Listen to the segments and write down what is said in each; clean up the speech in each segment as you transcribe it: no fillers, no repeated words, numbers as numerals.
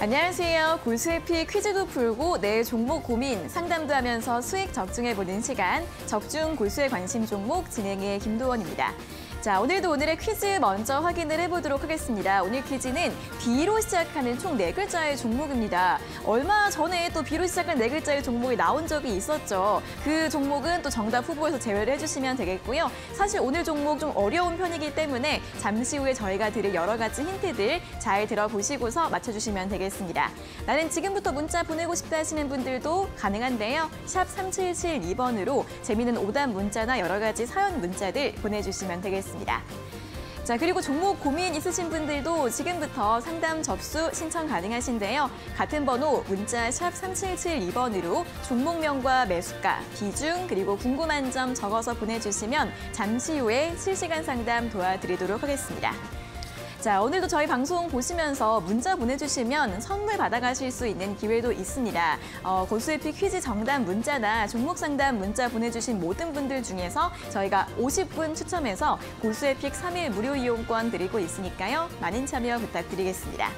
안녕하세요. 골수에피 퀴즈도 풀고 내 종목 고민 상담도 하면서 수익 적중해보는 시간 적중 골수에 관심 종목 진행의 김도원입니다. 자, 오늘의 퀴즈 먼저 확인을 해보도록 하겠습니다. 오늘 퀴즈는 B로 시작하는 총 4글자의 종목입니다. 얼마 전에 또 B로 시작한 4글자의 종목이 나온 적이 있었죠. 그 종목은 또 정답 후보에서 제외를 해주시면 되겠고요. 사실 오늘 종목 좀 어려운 편이기 때문에 잠시 후에 저희가 드릴 여러 가지 힌트들 잘 들어보시고서 맞춰주시면 되겠습니다. 나는 지금부터 문자 보내고 싶다 하시는 분들도 가능한데요. 샵 3772번으로 재미있는 오답 문자나 여러 가지 사연 문자들 보내주시면 되겠습니다. 자, 그리고 종목 고민 있으신 분들도 지금부터 상담 접수 신청 가능하신데요. 같은 번호 문자 샵 3772번으로 종목명과 매수가, 비중, 그리고 궁금한 점 적어서 보내주시면 잠시 후에 실시간 상담 도와드리도록 하겠습니다. 자, 오늘도 저희 방송 보시면서 문자 보내주시면 선물 받아가실 수 있는 기회도 있습니다. 골수에피 퀴즈 정답 문자나 종목 상담 문자 보내주신 모든 분들 중에서 저희가 50분 추첨해서 골수에픽 3일 무료 이용권 드리고 있으니까요. 많은 참여 부탁드리겠습니다.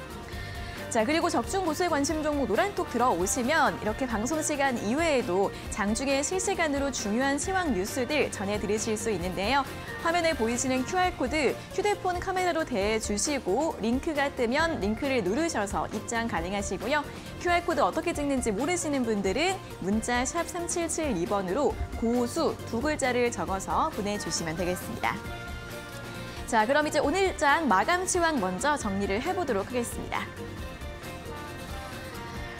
자, 그리고 적중 고수에 관심 종목 노란톡 들어오시면 이렇게 방송 시간 이외에도 장중에 실시간으로 중요한 시황 뉴스들 전해드리실 수 있는데요. 화면에 보이시는 QR코드 휴대폰 카메라로 대주시고 링크가 뜨면 링크를 누르셔서 입장 가능하시고요. QR코드 어떻게 찍는지 모르시는 분들은 문자 샵 3772번으로 고수 2글자를 적어서 보내주시면 되겠습니다. 자, 그럼 이제 오늘 장 마감 시황 먼저 정리를 해보도록 하겠습니다.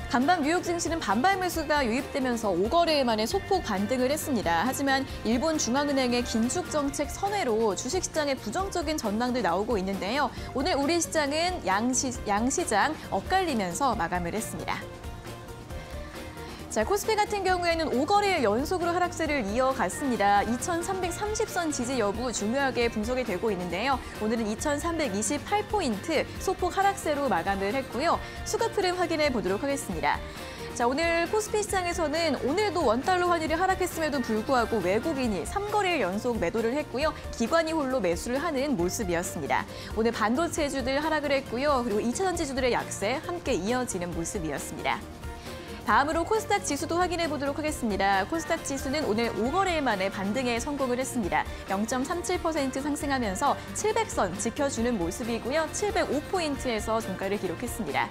간밤 뉴욕 증시는 반발 매수가 유입되면서 5거래일 만에 소폭 반등을 했습니다. 하지만 일본 중앙은행의 긴축 정책 선회로 주식시장에 부정적인 전망들 나오고 있는데요. 오늘 우리 시장은 양시장 엇갈리면서 마감을 했습니다. 자, 코스피 같은 경우에는 5거래일 연속으로 하락세를 이어갔습니다. 2330선 지지 여부 중요하게 분석이 되고 있는데요. 오늘은 2328포인트 소폭 하락세로 마감을 했고요. 수급 흐름 확인해 보도록 하겠습니다. 자, 오늘 코스피 시장에서는 오늘도 원달러 환율이 하락했음에도 불구하고 외국인이 3거래일 연속 매도를 했고요. 기관이 홀로 매수를 하는 모습이었습니다. 오늘 반도체주들 하락을 했고요. 그리고 2차전지주들의 약세 함께 이어지는 모습이었습니다. 다음으로 코스닥 지수도 확인해 보도록 하겠습니다. 코스닥 지수는 오늘 5거래일 만에 반등에 성공을 했습니다. 0.37% 상승하면서 700선 지켜주는 모습이고요. 705포인트에서 종가를 기록했습니다.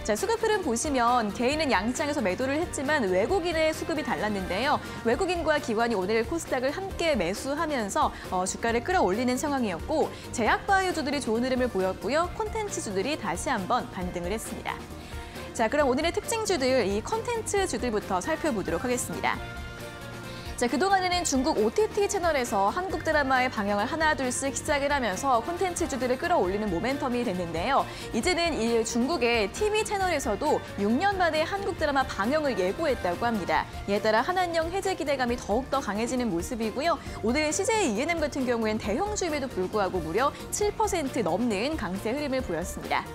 자, 수급 흐름 보시면 개인은 양장에서 매도를 했지만 외국인의 수급이 달랐는데요. 외국인과 기관이 오늘 코스닥을 함께 매수하면서 주가를 끌어올리는 상황이었고 제약바이오주들이 좋은 흐름을 보였고요. 콘텐츠주들이 다시 한번 반등을 했습니다. 자, 그럼 오늘의 특징주들, 이 컨텐츠주들부터 살펴보도록 하겠습니다. 자, 그동안에는 중국 OTT 채널에서 한국 드라마의 방영을 하나둘씩 시작을 하면서 콘텐츠주들을 끌어올리는 모멘텀이 됐는데요. 이제는 이 중국의 TV 채널에서도 6년 만에 한국 드라마 방영을 예고했다고 합니다. 이에 따라 한한령 해제 기대감이 더욱더 강해지는 모습이고요. 오늘 CJ ENM 같은 경우엔 대형주임에도 불구하고 무려 7% 넘는 강세 흐름을 보였습니다.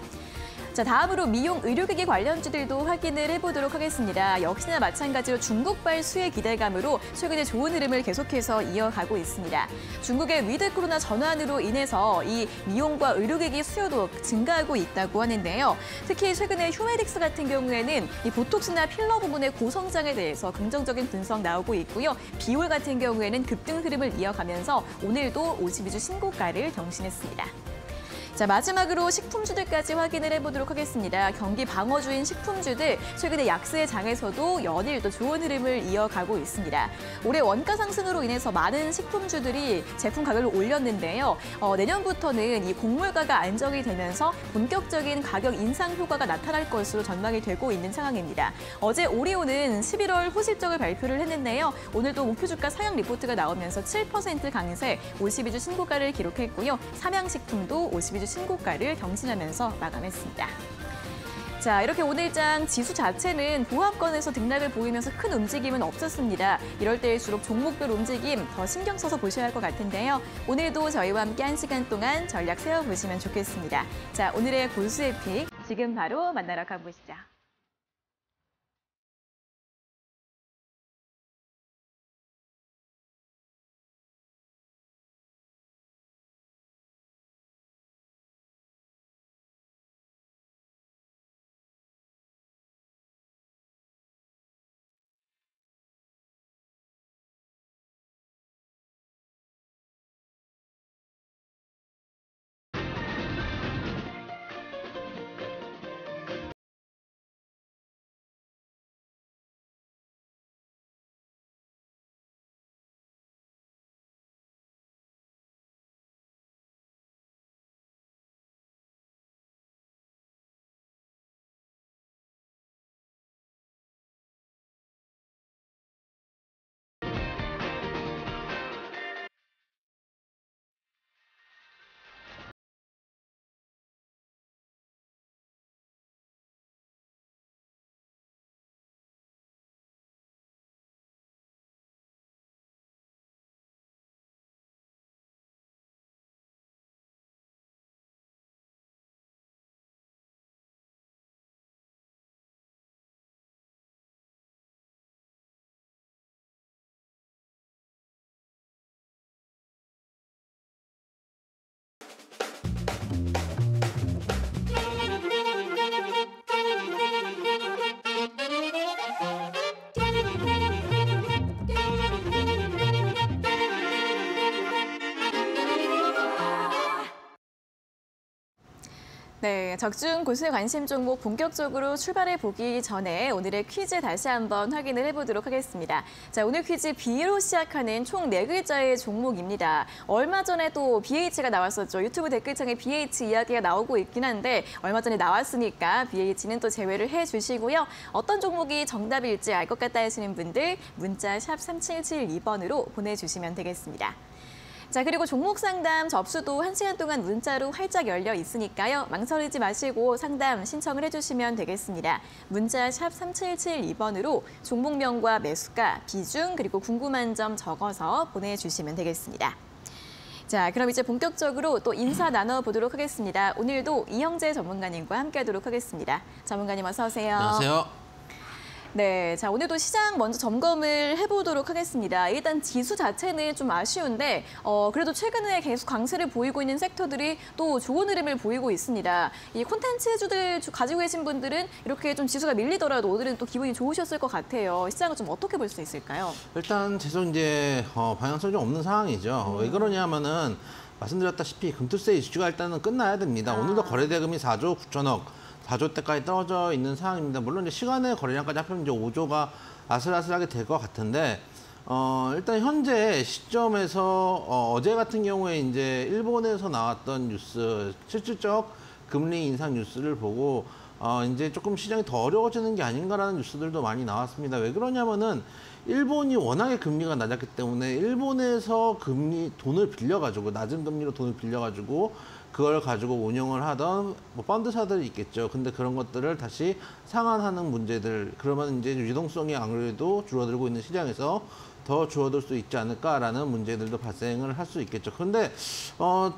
자, 다음으로 미용 의료기기 관련주들도 확인을 해보도록 하겠습니다. 역시나 마찬가지로 중국발 수혜 기대감으로 최근에 좋은 흐름을 계속해서 이어가고 있습니다. 중국의 위드 코로나 전환으로 인해서 이 미용과 의료기기 수요도 증가하고 있다고 하는데요. 특히 최근에 휴메딕스 같은 경우에는 이 보톡스나 필러 부분의 고성장에 대해서 긍정적인 분석 나오고 있고요. 비올 같은 경우에는 급등 흐름을 이어가면서 오늘도 52주 신고가를 경신했습니다. 자, 마지막으로 식품주들까지 확인을 해보도록 하겠습니다. 경기 방어주인 식품주들, 최근에 약세의 장에서도 연일 또 좋은 흐름을 이어가고 있습니다. 올해 원가 상승으로 인해서 많은 식품주들이 제품 가격을 올렸는데요. 내년부터는 이 곡물가가 안정이 되면서 본격적인 가격 인상 효과가 나타날 것으로 전망이 되고 있는 상황입니다. 어제 오리온은 11월 후실적을 발표를 했는데요. 오늘도 목표주가 상향 리포트가 나오면서 7% 강세, 52주 신고가를 기록했고요. 삼양식품도 52주 신고가를 경신하면서 마감했습니다. 자, 이렇게 오늘장 지수 자체는 보합권에서 등락을 보이면서 큰 움직임은 없었습니다. 이럴 때일수록 종목별 움직임 더 신경 써서 보셔야 할 것 같은데요. 오늘도 저희와 함께 1시간 동안 전략 세워보시면 좋겠습니다. 자, 오늘의 골수의 픽 지금 바로 만나러 가보시죠. 네, 적중 고수의 관심 종목 본격적으로 출발해 보기 전에 오늘의 퀴즈 다시 한번 확인을 해보도록 하겠습니다. 자, 오늘 퀴즈 B로 시작하는 총 4글자의 종목입니다. 얼마 전에 또 BH가 나왔었죠. 유튜브 댓글창에 BH 이야기가 나오고 있긴 한데 얼마 전에 나왔으니까 BH는 또 제외를 해주시고요. 어떤 종목이 정답일지 알 것 같다 하시는 분들 문자 샵 3772번으로 보내주시면 되겠습니다. 자, 그리고 종목 상담 접수도 1시간 동안 문자로 활짝 열려 있으니까요. 망설이지 마시고 상담 신청을 해주시면 되겠습니다. 문자 샵 3772번으로 종목명과 매수가, 비중, 그리고 궁금한 점 적어서 보내주시면 되겠습니다. 자, 그럼 이제 본격적으로 또 인사 나눠보도록 하겠습니다. 오늘도 이형재 전문가님과 함께하도록 하겠습니다. 전문가님 어서 오세요. 안녕하세요. 네, 자 오늘도 시장 먼저 점검을 해보도록 하겠습니다. 일단 지수 자체는 좀 아쉬운데 그래도 최근에 계속 강세를 보이고 있는 섹터들이 또 좋은 흐름을 보이고 있습니다. 이 콘텐츠주들 가지고 계신 분들은 이렇게 좀 지수가 밀리더라도 오늘은 또 기분이 좋으셨을 것 같아요. 시장을 좀 어떻게 볼 수 있을까요? 일단 계속 이제 방향성이 좀 없는 상황이죠. 왜 그러냐면은 말씀드렸다시피 금투세 이슈가 일단은 끝나야 됩니다. 오늘도 거래대금이 4조 9천억. 4조 대까지 떨어져 있는 상황입니다. 물론 이제 시간의 거래량까지 합하면 이제 5조가 아슬아슬하게 될 것 같은데, 일단 현재 시점에서 어제 같은 경우에 이제 일본에서 나왔던 뉴스, 실질적 금리 인상 뉴스를 보고 이제 조금 시장이 더 어려워지는 게 아닌가라는 뉴스들도 많이 나왔습니다. 왜 그러냐면은 일본이 워낙에 금리가 낮았기 때문에 일본에서 돈을 빌려가지고 낮은 금리로 돈을 빌려가지고 그걸 가지고 운영을 하던 뭐 펀드사들이 있겠죠. 근데 그런 것들을 다시 상환하는 문제들, 그러면 이제 유동성이 아무래도 줄어들고 있는 시장에서 더 줄어들 수 있지 않을까라는 문제들도 발생을 할 수 있겠죠. 그런데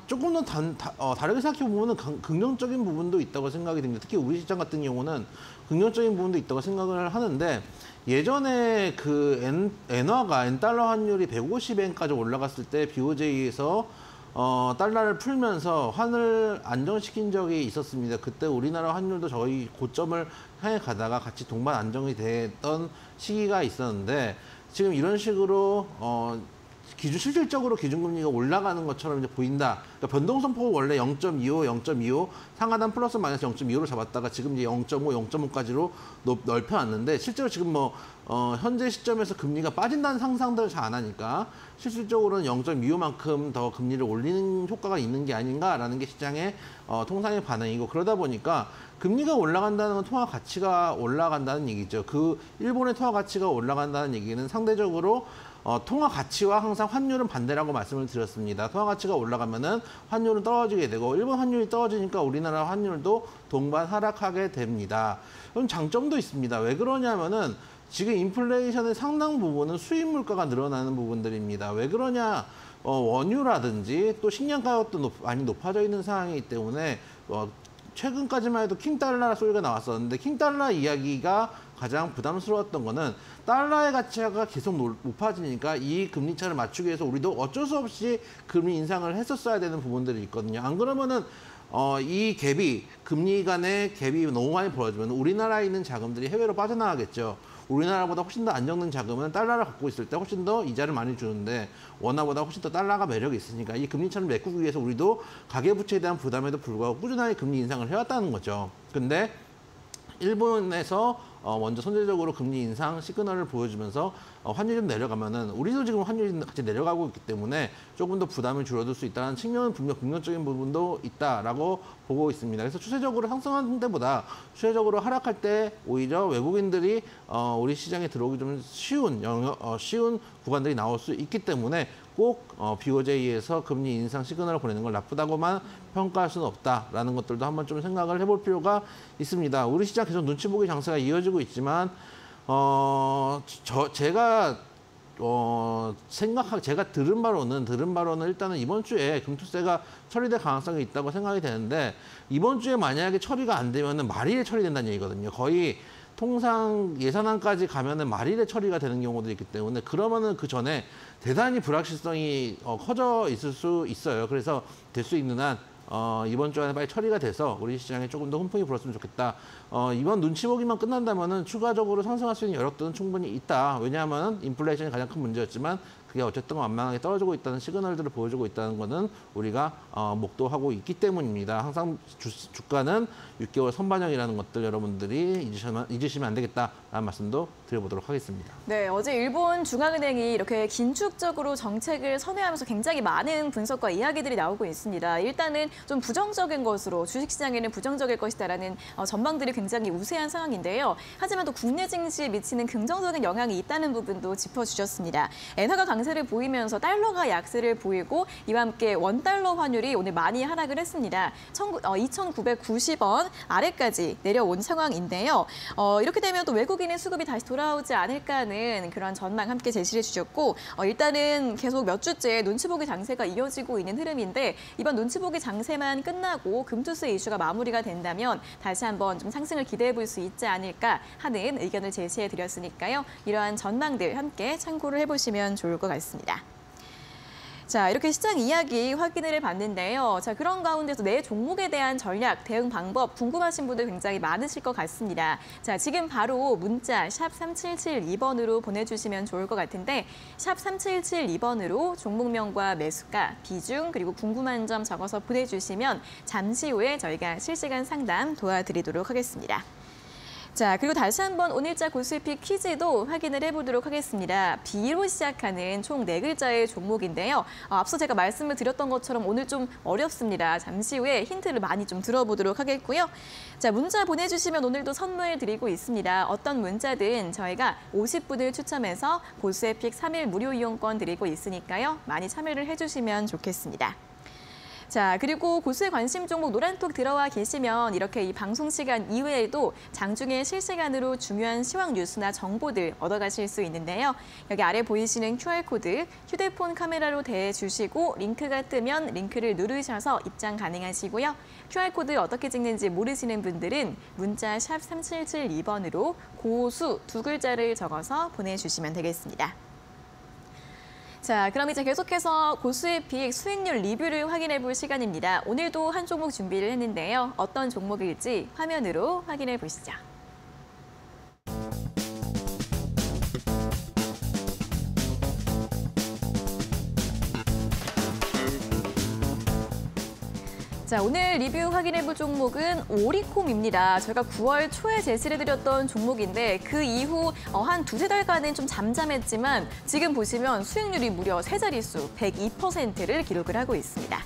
조금 더 다르게 생각해 보면은 긍정적인 부분도 있다고 생각이 됩니다. 특히 우리 시장 같은 경우는 긍정적인 부분도 있다고 생각을 하는데, 예전에 그 엔달러 환율이 150엔까지 올라갔을 때 BOJ에서 달러를 풀면서 환을 안정시킨 적이 있었습니다. 그때 우리나라 환율도 저희 고점을 향해 가다가 같이 동반 안정이 됐던 시기가 있었는데, 지금 이런 식으로 실질적으로 기준금리가 올라가는 것처럼 이제 보인다. 그러니까 변동성폭을 원래 0.25 상하단 플러스 마이너스 0.25로 잡았다가 지금 이제 0.5, 0.5까지로 넓혀놨는데, 실제로 지금 현재 시점에서 금리가 빠진다는 상상들을 잘 안 하니까 실질적으로는 0.25만큼 더 금리를 올리는 효과가 있는 게 아닌가라는 게 시장의 통상의 반응이고, 그러다 보니까 금리가 올라간다는 건 통화 가치가 올라간다는 얘기죠. 그 일본의 통화 가치가 올라간다는 얘기는 상대적으로 통화 가치와 항상 환율은 반대라고 말씀을 드렸습니다. 통화 가치가 올라가면은 환율은 떨어지게 되고, 일본 환율이 떨어지니까 우리나라 환율도 동반 하락하게 됩니다. 그럼 장점도 있습니다. 왜 그러냐면은 지금 인플레이션의 상당 부분은 수입 물가가 늘어나는 부분들입니다. 왜 그러냐? 원유라든지 또 식량 가격도 많이 높아져 있는 상황이기 때문에 최근까지만 해도 킹달러 소리가 나왔었는데, 킹달러 이야기가 가장 부담스러웠던 거는 달러의 가치가 계속 높아지니까 이 금리 차를 맞추기 위해서 우리도 어쩔 수 없이 금리 인상을 했었어야 되는 부분들이 있거든요. 안 그러면은 이 금리 간의 갭이 너무 많이 벌어지면 우리나라에 있는 자금들이 해외로 빠져나가겠죠. 우리나라보다 훨씬 더 안정된 자금은 달러를 갖고 있을 때 훨씬 더 이자를 많이 주는데, 원화보다 훨씬 더 달러가 매력이 있으니까 이 금리차를 메꾸기 위해서 우리도 가계부채에 대한 부담에도 불구하고 꾸준하게 금리 인상을 해왔다는 거죠. 근데 일본에서 먼저 선제적으로 금리 인상 시그널을 보여주면서 환율이 좀 내려가면은, 우리도 지금 환율이 같이 내려가고 있기 때문에 조금 더 부담을 줄여줄 수 있다는 측면은 분명 긍정적인 부분도 있다라고 보고 있습니다. 그래서 추세적으로 상승하는 때보다 추세적으로 하락할 때 오히려 외국인들이 우리 시장에 들어오기 좀 쉬운 구간들이 나올 수 있기 때문에 꼭 BOJ에서 금리 인상 시그널을 보내는 걸 나쁘다고만 평가할 수는 없다라는 것들도 한번 좀 생각을 해볼 필요가 있습니다. 우리 시장 계속 눈치 보기 장세가 이어지고 있지만 제가 들은 바로는 일단은 이번 주에 금투세가 처리될 가능성이 있다고 생각이 되는데, 이번 주에 만약에 처리가 안 되면은 말일에 처리된다는 얘기거든요. 거의 통상 예산안까지 가면은 말일에 처리가 되는 경우도 있기 때문에, 그러면은 그 전에 대단히 불확실성이 커져 있을 수 있어요. 그래서 될 수 있는 한 이번 주 안에 빨리 처리가 돼서 우리 시장에 조금 더 훈풍이 불었으면 좋겠다. 이번 눈치 보기만 끝난다면은 추가적으로 상승할 수 있는 여력들은 충분히 있다. 왜냐하면 인플레이션이 가장 큰 문제였지만 그게 어쨌든 완만하게 떨어지고 있다는 시그널들을 보여주고 있다는 것은 우리가 목도하고 있기 때문입니다. 항상 주가는 6개월 선반영이라는 것들 여러분들이 잊으시면 안 되겠다라는 말씀도 드려보도록 하겠습니다. 네, 어제 일본 중앙은행이 이렇게 긴축적으로 정책을 선회하면서 굉장히 많은 분석과 이야기들이 나오고 있습니다. 일단은 좀 부정적인 것으로 주식시장에는 부정적일 것이다라는 전망들이 굉장히 우세한 상황인데요. 하지만 또 국내 증시에 미치는 긍정적인 영향이 있다는 부분도 짚어주셨습니다. 엔화가 강세를 보이면서 달러가 약세를 보이고 이와 함께 원달러 환율이 오늘 많이 하락을 했습니다. 2,990원 아래까지 내려온 상황인데요. 이렇게 되면 또 외국인의 수급이 다시 돌아오지 않을까 하는 그런 전망 함께 제시해 주셨고 일단은 계속 몇 주째 눈치 보기 장세가 이어지고 있는 흐름인데 이번 눈치 보기 장세만 끝나고 금투세 이슈가 마무리가 된다면 다시 한번 좀 상승을 기대해 볼 수 있지 않을까 하는 의견을 제시해 드렸으니까요. 이러한 전망들 함께 참고를 해보시면 좋을 것 같습니다. 자, 이렇게 시장 이야기 확인을 해봤는데요. 자, 그런 가운데서 내 종목에 대한 전략, 대응 방법 궁금하신 분들 굉장히 많으실 것 같습니다. 자, 지금 바로 문자 샵 3772번으로 보내주시면 좋을 것 같은데 샵 3772번으로 종목명과 매수가, 비중, 그리고 궁금한 점 적어서 보내주시면 잠시 후에 저희가 실시간 상담 도와드리도록 하겠습니다. 자, 그리고 다시 한번 오늘자 고수익 퀴즈도 확인을 해보도록 하겠습니다. B로 시작하는 총 4글자의 종목인데요. 앞서 제가 말씀을 드렸던 것처럼 오늘 좀 어렵습니다. 잠시 후에 힌트를 많이 좀 들어보도록 하겠고요. 자, 문자 보내주시면 오늘도 선물 드리고 있습니다. 어떤 문자든 저희가 50분을 추첨해서 고수익 3일 무료 이용권 드리고 있으니까요. 많이 참여를 해주시면 좋겠습니다. 자, 그리고 고수의 관심 종목 노란톡 들어와 계시면 이렇게 이 방송 시간 이외에도 장중에 실시간으로 중요한 시황 뉴스나 정보들 얻어가실 수 있는데요. 여기 아래 보이시는 QR코드 휴대폰 카메라로 대주시고 링크가 뜨면 링크를 누르셔서 입장 가능하시고요. QR코드 어떻게 찍는지 모르시는 분들은 문자 샵 3772번으로 고수 2글자를 적어서 보내주시면 되겠습니다. 자, 그럼 이제 계속해서 고수익 수익률 리뷰를 확인해 볼 시간입니다. 오늘도 한 종목 준비를 했는데요. 어떤 종목일지 화면으로 확인해 보시죠. 자, 오늘 리뷰 확인해볼 종목은 오리콤입니다. 저희가 9월 초에 제시를 드렸던 종목인데 그 이후 한 두세 달간은 좀 잠잠했지만 지금 보시면 수익률이 무려 세 자릿수 102%를 기록을 하고 있습니다.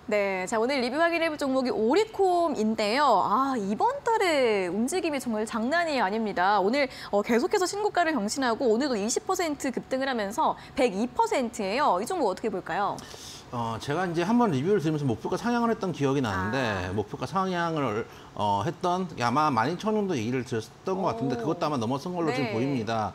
네, 자 오늘 리뷰 확인해볼 종목이 오리콤인데요. 이번 달에 움직임이 정말 장난이 아닙니다. 오늘 계속해서 신고가를 경신하고 오늘도 20% 급등을 하면서 102%예요. 이 종목 어떻게 볼까요? 제가 이제 한번 리뷰를 드리면서 목표가 상향을 했던 기억이 나는데 목표가 상향을 했던 아마 12,000원 정도 얘기를 드렸던 것 같은데 그것도 아마 넘어선 걸로 지금 보입니다.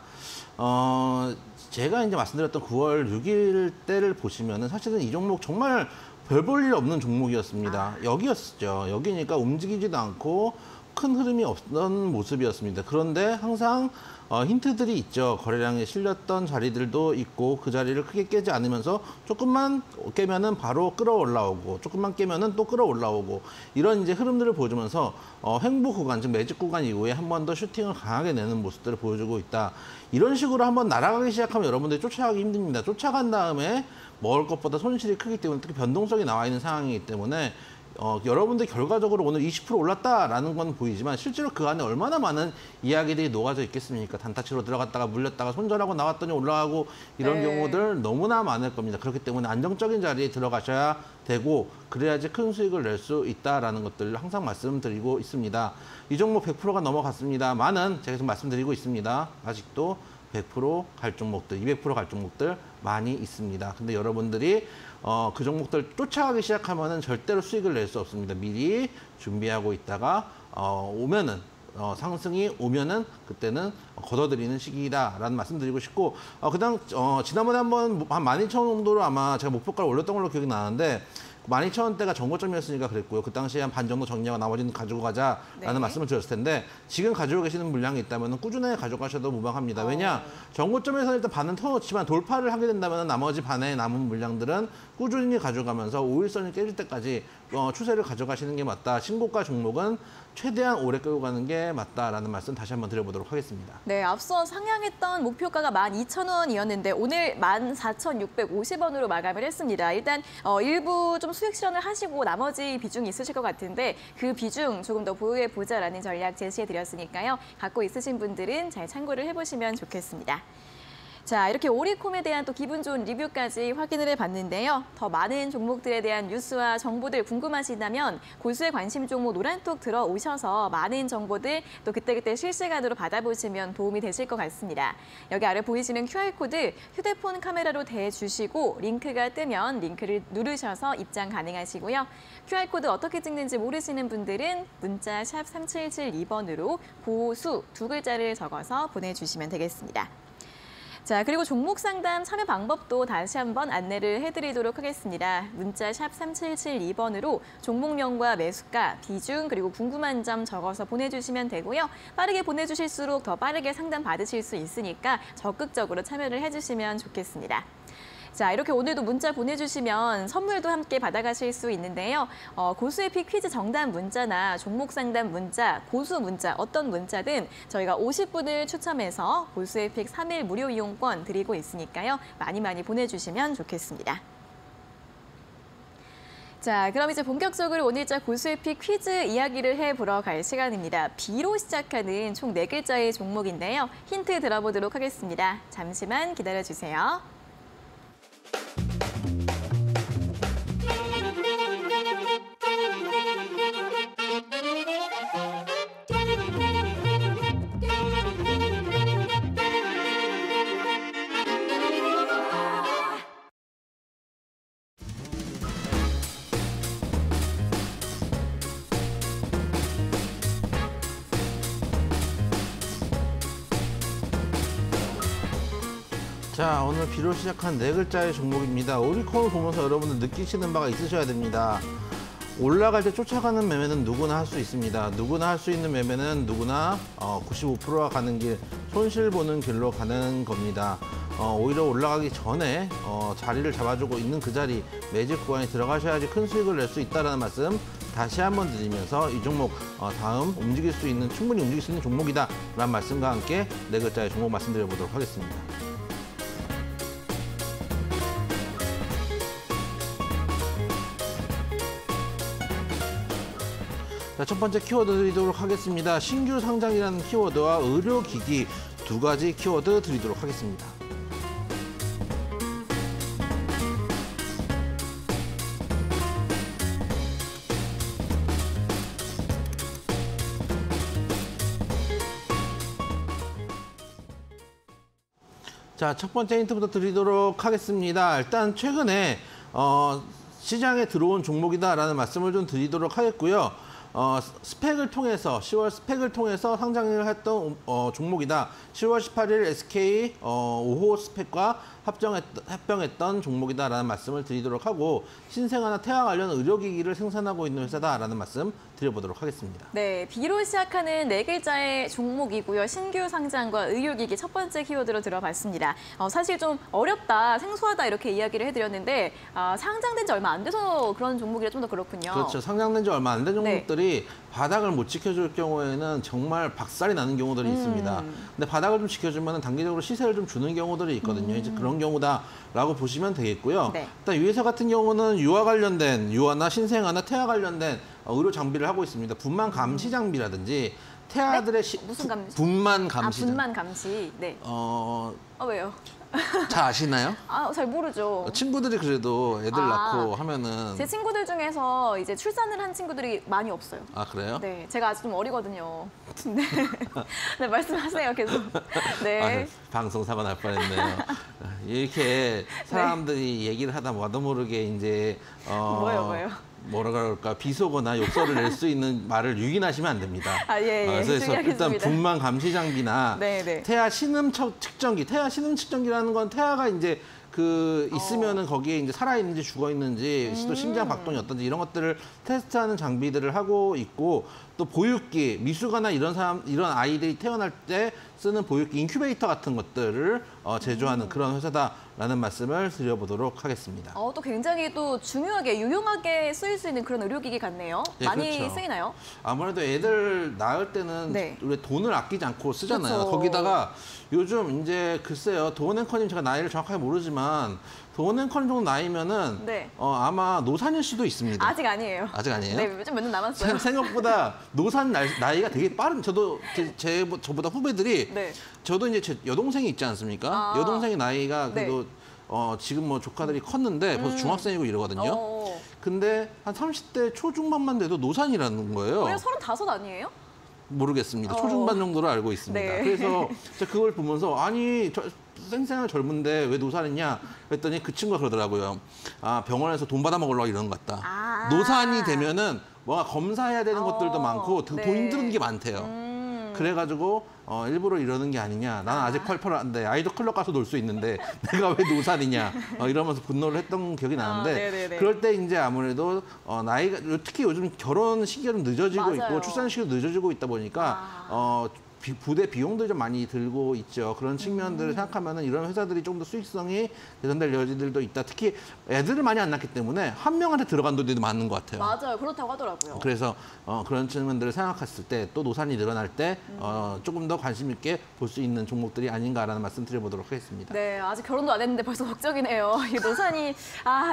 제가 이제 말씀드렸던 9월 6일 때를 보시면은 사실은 이 종목 정말 별 볼 일 없는 종목이었습니다. 여기였죠. 여기니까 움직이지도 않고 큰 흐름이 없던 모습이었습니다. 그런데 항상 힌트들이 있죠. 거래량에 실렸던 자리들도 있고 그 자리를 크게 깨지 않으면서 조금만 깨면은 바로 끌어올라오고 조금만 깨면은 또 끌어올라오고 이런 이제 흐름들을 보여주면서 횡보 구간, 즉 매직 구간 이후에 한 번 더 슈팅을 강하게 내는 모습들을 보여주고 있다. 이런 식으로 한번 날아가기 시작하면 여러분들이 쫓아가기 힘듭니다. 쫓아간 다음에 먹을 것보다 손실이 크기 때문에 특히 변동성이 나와 있는 상황이기 때문에 여러분들 결과적으로 오늘 20% 올랐다라는 건 보이지만 실제로 그 안에 얼마나 많은 이야기들이 녹아져 있겠습니까? 단타치로 들어갔다가 물렸다가 손절하고 나왔더니 올라가고 이런 경우들 너무나 많을 겁니다. 그렇기 때문에 안정적인 자리에 들어가셔야 되고 그래야지 큰 수익을 낼 수 있다라는 것들을 항상 말씀드리고 있습니다. 이 종목 100%가 넘어갔습니다만은 제가 지금 말씀드리고 있습니다. 아직도 100%갈 종목들, 200%갈 종목들 많이 있습니다. 근데 여러분들이 그 종목들 쫓아가기 시작하면은 절대로 수익을 낼 수 없습니다. 미리 준비하고 있다가 오면은 상승이 오면은 그때는 걷어들이는 시기다라는 말씀드리고 싶고 그다음 지난번에 한번 한 12,000원 정도로 아마 제가 목표가를 올렸던 걸로 기억이 나는데 12,000원대가 정고점이었으니까 그랬고요. 그 당시에 한 반 정도 정리하고 나머지는 가지고 가자라는 네. 말씀을 드렸을 텐데 지금 가지고 계시는 물량이 있다면 꾸준히 가져가셔도 무방합니다. 왜냐? 정고점에서 일단 반은 터놓지만 돌파를 하게 된다면 나머지 반의 남은 물량들은 꾸준히 가져가면서 5일선이 깨질 때까지 추세를 가져가시는 게 맞다. 신고가 종목은 최대한 오래 끌고 가는 게 맞다라는 말씀 다시 한번 드려보도록 하겠습니다. 네, 앞서 상향했던 목표가가 12,000원이었는데 오늘 14,650원으로 마감을 했습니다. 일단 일부 좀 수익 실현을 하시고 나머지 비중이 있으실 것 같은데 그 비중 조금 더 보유해 보자라는 전략 제시해드렸으니까요. 갖고 있으신 분들은 잘 참고를 해보시면 좋겠습니다. 자, 이렇게 오리콤에 대한 또 기분 좋은 리뷰까지 확인을 해봤는데요. 더 많은 종목들에 대한 뉴스와 정보들 궁금하시다면 고수의 관심 종목 노란톡 들어오셔서 많은 정보들 또 그때그때 실시간으로 받아보시면 도움이 되실 것 같습니다. 여기 아래 보이시는 QR코드 휴대폰 카메라로 대주시고 링크가 뜨면 링크를 누르셔서 입장 가능하시고요. QR코드 어떻게 찍는지 모르시는 분들은 문자 샵 3772번으로 고수 두 글자를 적어서 보내주시면 되겠습니다. 자, 그리고 종목 상담 참여 방법도 다시 한번 안내를 해드리도록 하겠습니다. 문자 샵 3772번으로 종목명과 매수가, 비중, 그리고 궁금한 점 적어서 보내주시면 되고요. 빠르게 보내주실수록 더 빠르게 상담 받으실 수 있으니까 적극적으로 참여를 해주시면 좋겠습니다. 자, 이렇게 오늘도 문자 보내주시면 선물도 함께 받아가실 수 있는데요. 고수의 픽 퀴즈 정답 문자나 종목 상담 문자, 고수 문자 어떤 문자든 저희가 50분을 추첨해서 고수의 픽 3일 무료 이용권 드리고 있으니까요. 많이 보내주시면 좋겠습니다. 자, 그럼 이제 본격적으로 오늘자 고수의 픽 퀴즈 이야기를 해보러 갈 시간입니다. B로 시작하는 총 4글자의 종목인데요. 힌트 들어보도록 하겠습니다. 잠시만 기다려주세요. 자, 오늘 B로 시작한 4글자의 종목입니다. 오리콤을 보면서 여러분들 느끼시는 바가 있으셔야 됩니다. 올라갈 때 쫓아가는 매매는 누구나 할 수 있습니다. 누구나 할 수 있는 매매는 누구나 95%가 가는 길, 손실 보는 길로 가는 겁니다. 오히려 올라가기 전에 자리를 잡아주고 있는 그 자리, 매집 구간에 들어가셔야지 큰 수익을 낼 수 있다는 말씀 다시 한번 드리면서 이 종목 다음 충분히 움직일 수 있는 종목이다라는 말씀과 함께 4글자의 종목 말씀드려보도록 하겠습니다. 자, 첫 번째 키워드 드리도록 하겠습니다. 신규 상장이라는 키워드와 의료기기 두 가지 키워드 드리도록 하겠습니다. 자, 첫 번째 힌트부터 드리도록 하겠습니다. 일단 최근에 시장에 들어온 종목이다라는 말씀을 좀 드리도록 하겠고요. 스펙을 통해서 10월 스펙을 통해서 상장을 했던 종목이다. 10월 18일 SK 5호 스펙과 합병했던 종목이다라는 말씀을 드리도록 하고 신생아나 태아 관련 의료기기를 생산하고 있는 회사다라는 말씀 드려보도록 하겠습니다. 네, B로 시작하는 4글자의 종목이고요. 신규 상장과 의료기기 첫 번째 키워드로 들어봤습니다. 사실 좀 어렵다, 생소하다 이렇게 이야기를 해드렸는데 상장된 지 얼마 안 돼서 그런 종목이라 좀 더 그렇군요. 그렇죠. 상장된 지 얼마 안 된 종목들이 바닥을 못 지켜줄 경우에는 정말 박살이 나는 경우들이 있습니다. 근데 바닥을 좀 지켜주면 단기적으로 시세를 좀 주는 경우들이 있거든요. 이제 그런 경우다라고 보시면 되겠고요. 네. 일단 이 회사 같은 경우는 유아나 신생아나 태아 관련된 의료 장비를 하고 있습니다. 분만 감시 장비라든지 태아들의 무슨 감시? 분만 감시. 분만 감시. 네. 왜요? 잘 아시나요? 잘 모르죠. 친구들이 그래도 애들 낳고 하면은 제 친구들 중에서 이제 출산을 한 친구들이 많이 없어요. 아, 그래요? 네, 제가 아직 좀 어리거든요. 네, 네 말씀하세요 계속. 네. 방송 사고 날 뻔했네요. 이렇게 사람들이 얘기를 하다 와도 모르게 이제 뭐예요? 뭐라 그럴까 비속어나 욕설을 낼 수 있는 말을 유인하시면 안 됩니다. 그래서 일단 분만 감시 장비나 태아 신음 측정기, 태아 신음 측정기라는 건 태아가 이제 있으면은 거기에 이제 살아있는지 죽어있는지 또 심장 박동이 어떤지 이런 것들을 테스트하는 장비들을 하고 있고 또 보육기, 미숙아나 이런 아이들이 태어날 때 쓰는 보육기, 인큐베이터 같은 것들을 제조하는 그런 회사다라는 말씀을 드려보도록 하겠습니다. 또 굉장히 또 중요하게, 유용하게 쓰일 수 있는 그런 의료기기 같네요. 네, 많이 그렇죠. 쓰이나요? 아무래도 애들 낳을 때는 네. 우리 돈을 아끼지 않고 쓰잖아요. 그렇죠. 거기다가 요즘 이제 글쎄요, 도원 앵커님 제가 나이를 정확하게 모르지만 도원 앵커님 정도 나이면은 네. 아마 노산일 수도 있습니다. 아직 아니에요. 아직 아니에요? 네, 좀 몇 년 남았어요. 생각보다 노산 나이가 되게 빠른. 저도 저보다 후배들이 네. 저도 이제 제 여동생이 있지 않습니까? 여동생의 나이가 그래도 지금 뭐 조카들이 컸는데 벌써 중학생이고 이러거든요. 근데 한 30대 초중반만 돼도 노산이라는 거예요. 왜 35 아니에요? 모르겠습니다. 초중반 정도로 알고 있습니다. 네. 그래서 제가 그걸 보면서 아니 생생한 젊은데 왜 노산이냐 그랬더니 그 친구가 그러더라고요. 아 병원에서 돈 받아 먹으려고 이러는 것 같다. 노산이 되면은 뭔가 검사해야 되는 것들도 많고 돈 드는 게 많대요. 그래가지고 일부러 이러는 게 아니냐. 나는 아직 펄펄한데 아이도 클럽 가서 놀 수 있는데 내가 왜 노산이냐. 이러면서 분노를 했던 기억이 나는데 그럴 때 이제 아무래도 나이가 특히 요즘 결혼 시기가 좀 늦어지고 맞아요. 있고 출산 시기도 늦어지고 있다 보니까 부대 비용도 좀 많이 들고 있죠. 그런 측면들을 생각하면은 이런 회사들이 좀 더 수익성이 개선될 여지들도 있다. 특히 애들을 많이 안 낳기 때문에 한 명한테 들어간 돈들이 많은 것 같아요. 맞아요. 그렇다고 하더라고요. 그래서 그런 측면들을 생각했을 때 또 노산이 늘어날 때 조금 더 관심 있게 볼 수 있는 종목들이 아닌가라는 말씀 드려보도록 하겠습니다. 네, 아직 결혼도 안 했는데 벌써 걱정이네요. 이 노산이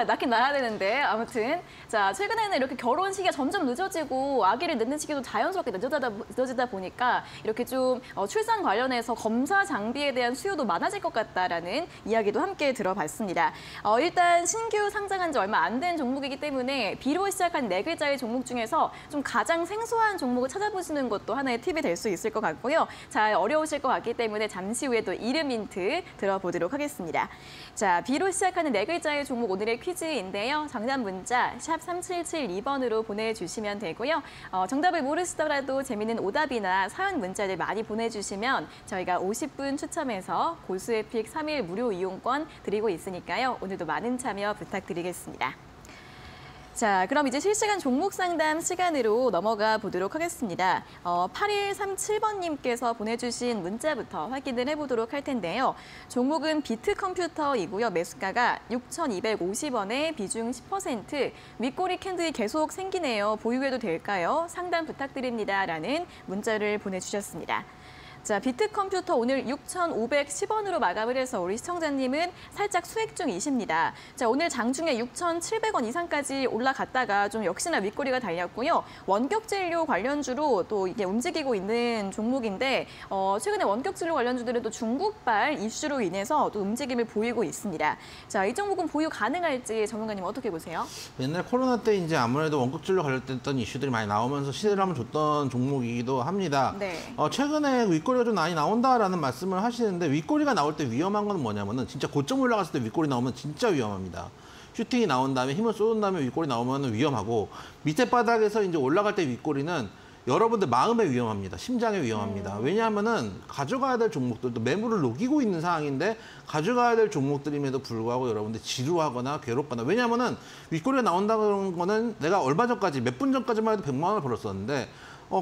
낳긴 낳아야 되는데 아무튼 자 최근에는 이렇게 결혼 시기가 점점 늦어지고 아기를 낳는 시기도 자연스럽게 늦어지다 보니까 이렇게 좀 출산 관련해서 검사 장비에 대한 수요도 많아질 것 같다라는 이야기도 함께 들어봤습니다. 일단 신규 상장한 지 얼마 안 된 종목이기 때문에 B로 시작한 네 글자의 종목 중에서 좀 가장 생소한 종목을 찾아보시는 것도 하나의 팁이 될 수 있을 것 같고요. 잘 어려우실 것 같기 때문에 잠시 후에 또 이름 힌트 들어보도록 하겠습니다. 자, B로 시작하는 네 글자의 종목 오늘의 퀴즈인데요. 정답 문자 샵 3772번으로 보내주시면 되고요. 정답을 모르시더라도 재미있는 오답이나 사연 문자들 많이 보내주시면 저희가 50분 추첨해서 고수의 픽 3일 무료 이용권 드리고 있으니까요. 오늘도 많은 참여 부탁드리겠습니다. 자, 그럼 이제 실시간 종목 상담 시간으로 넘어가 보도록 하겠습니다. 8137번님께서 보내주신 문자부터 확인을 해보도록 할 텐데요. 종목은 비트컴퓨터이고요. 매수가가 6,250원에 비중 10%, 윗꼬리 캔들이 계속 생기네요. 보유해도 될까요? 상담 부탁드립니다. 라는 문자를 보내주셨습니다. 자, 비트컴퓨터 오늘 6,510원으로 마감을 해서 우리 시청자님은 살짝 수익 중이십니다. 자, 오늘 장중에 6,700원 이상까지 올라갔다가 좀 역시나 윗꼬리가 달렸고요. 원격진료 관련주로 또 이게 움직이고 있는 종목인데 최근에 원격진료 관련주들은 또 중국발 이슈로 인해서 또 움직임을 보이고 있습니다. 자, 이 종목은 보유 가능할지 전문가님 어떻게 보세요? 옛날 코로나 때 이제 아무래도 원격진료 관련됐던 이슈들이 많이 나오면서 시세를 한번 줬던 종목이기도 합니다. 네. 최근에 윗꼬리가 좀 많이 나온다라는 말씀을 하시는데 윗꼬리가 나올 때 위험한 건 뭐냐면은 진짜 고점 올라갔을 때 윗꼬리 나오면 진짜 위험합니다. 슈팅이 나온 다음에 힘을 쏟은 다음에 윗꼬리 나오면 위험하고 밑에 바닥에서 이제 올라갈 때 윗꼬리는 여러분들 마음에 위험합니다. 심장에 위험합니다. 왜냐하면은 가져가야 될 종목들도 매물을 녹이고 있는 상황인데 가져가야 될 종목들임에도 불구하고 여러분들 지루하거나 괴롭거나 왜냐하면은 윗꼬리가 나온다는 거는 내가 얼마 전까지 몇 분 전까지만 해도 100만 원을 벌었었는데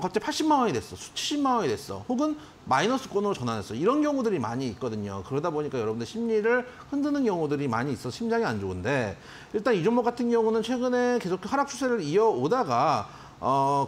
갑자기 80만 원이 됐어. 70만 원이 됐어. 혹은 마이너스권으로 전환했어. 이런 경우들이 많이 있거든요. 그러다 보니까 여러분들 심리를 흔드는 경우들이 많이 있어 심장이 안 좋은데 일단 이 종목 같은 경우는 최근에 계속 하락 추세를 이어오다가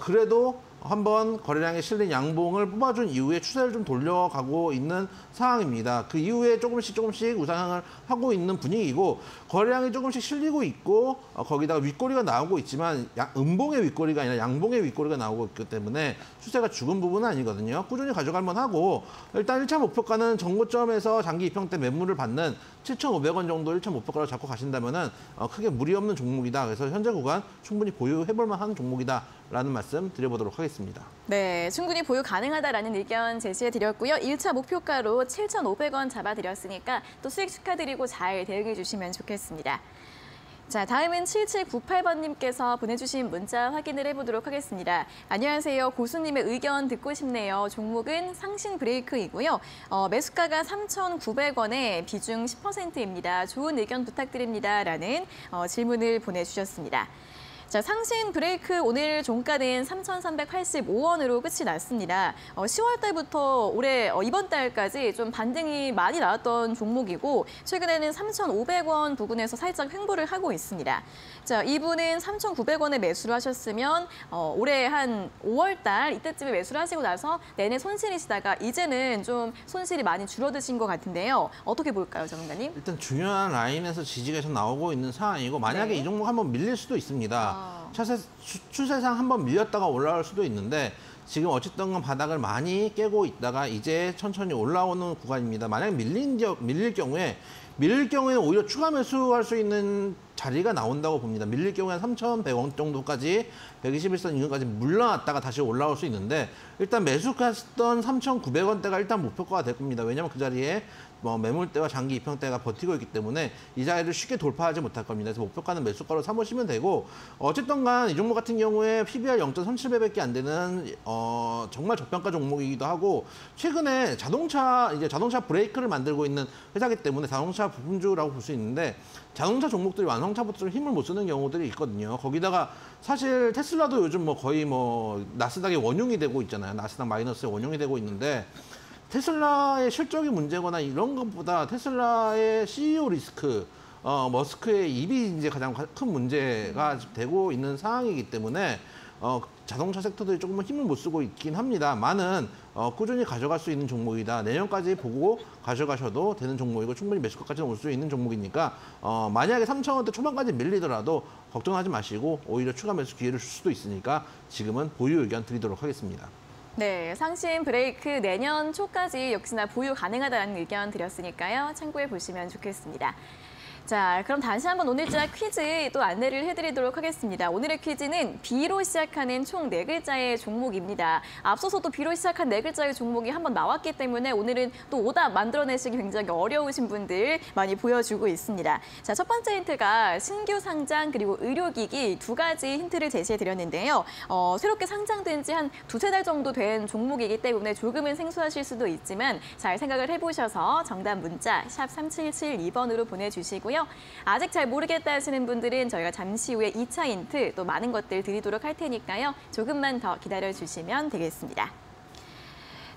그래도 한번 거래량에 실린 양봉을 뽑아준 이후에 추세를 좀 돌려가고 있는 상황입니다. 그 이후에 조금씩 우상향을 하고 있는 분위기고 거래량이 조금씩 실리고 있고 거기다가 윗꼬리가 나오고 있지만 음봉의 윗꼬리가 아니라 양봉의 윗꼬리가 나오고 있기 때문에 추세가 죽은 부분은 아니거든요. 꾸준히 가져갈 만하고 일단 1차 목표가는 전고점에서 장기 입형 때 매물을 받는 7,500원 정도 1차 목표가로 잡고 가신다면은 크게 무리 없는 종목이다. 그래서 현재 구간 충분히 보유해볼 만한 종목이다라는 말씀 드려보도록 하겠습니다. 네, 충분히 보유 가능하다라는 의견 제시해드렸고요. 1차 목표가로 7,500원 잡아드렸으니까 또 수익 축하드리고 잘 대응해 주시면 좋겠습니다. 자, 다음은 7798번님께서 보내주신 문자 확인을 해보도록 하겠습니다. 안녕하세요. 고수님의 의견 듣고 싶네요. 종목은 상신 브레이크이고요. 매수가가 3,900원에 비중 10%입니다. 좋은 의견 부탁드립니다. 라는 질문을 보내주셨습니다. 자, 상신 브레이크 오늘 종가는 3,385원으로 끝이 났습니다. 10월 달부터 올해 이번 달까지 좀 반등이 많이 나왔던 종목이고 최근에는 3,500원 부근에서 살짝 횡보를 하고 있습니다. 자, 이분은 3,900원에 매수를 하셨으면 올해 한 5월 달 이때쯤에 매수를 하시고 나서 내내 손실이시다가 이제는 좀 손실이 많이 줄어드신 것 같은데요. 어떻게 볼까요, 전문가님? 일단 중요한 라인에서 지지가 계속 나오고 있는 상황이고 만약에 네. 이 종목 한번 밀릴 수도 있습니다. 추세상 한번 밀렸다가 올라올 수도 있는데 지금 어쨌든 바닥을 많이 깨고 있다가 이제 천천히 올라오는 구간입니다. 만약에 밀릴 경우에는 오히려 추가 매수할 수 있는 자리가 나온다고 봅니다. 밀릴 경우에 3,100원 정도까지 121선 인근까지 물러났다가 다시 올라올 수 있는데 일단 매수했던 3,900원대가 일단 목표가가 될 겁니다. 왜냐하면 그 자리에 매물대와 장기 입형대가 버티고 있기 때문에 이 자리를 쉽게 돌파하지 못할 겁니다. 그래서 목표가는 매수가로 삼으시면 되고 어쨌든 간 이 종목 같은 경우에 PBR 0.37배밖에 안 되는 정말 저평가 종목이기도 하고 최근에 자동차 브레이크를 만들고 있는 회사이기 때문에 자동차 부품주라고 볼 수 있는데 자동차 종목들이 완성차부터 좀 힘을 못 쓰는 경우들이 있거든요. 거기다가 사실 테슬라도 요즘 거의 나스닥의 원흉이 되고 있잖아요. 나스닥 마이너스의 원흉이 되고 있는데 테슬라의 실적이 문제거나 이런 것보다 테슬라의 CEO 리스크, 머스크의 입이 이제 가장 큰 문제가 되고 있는 상황이기 때문에 자동차 섹터들이 조금은 힘을 못 쓰고 있긴 합니다만은 꾸준히 가져갈 수 있는 종목이다. 내년까지 보고 가져가셔도 되는 종목이고 충분히 매수가까지 올 수 있는 종목이니까 만약에 3,000원대 초반까지 밀리더라도 걱정하지 마시고 오히려 추가 매수 기회를 줄 수도 있으니까 지금은 보유 의견 드리도록 하겠습니다. 네, 상신 브레이크 내년 초까지 역시나 보유 가능하다는 의견 드렸으니까요. 참고해 보시면 좋겠습니다. 자, 그럼 다시 한번 오늘자 퀴즈 또 안내를 해드리도록 하겠습니다. 오늘의 퀴즈는 B로 시작하는 총 4글자의 종목입니다. 앞서서도 B로 시작한 4글자의 종목이 한번 나왔기 때문에 오늘은 또 오답 만들어내시기 굉장히 어려우신 분들 많이 보여주고 있습니다. 자, 첫 번째 힌트가 신규 상장 그리고 의료기기 2가지 힌트를 제시해드렸는데요. 새롭게 상장된 지 한 2~3달 정도 된 종목이기 때문에 조금은 생소하실 수도 있지만 잘 생각을 해보셔서 정답 문자 샵 3772번으로 보내주시고요. 아직 잘 모르겠다 하시는 분들은 저희가 잠시 후에 2차 힌트 또 많은 것들 드리도록 할 테니까요. 조금만 더 기다려주시면 되겠습니다.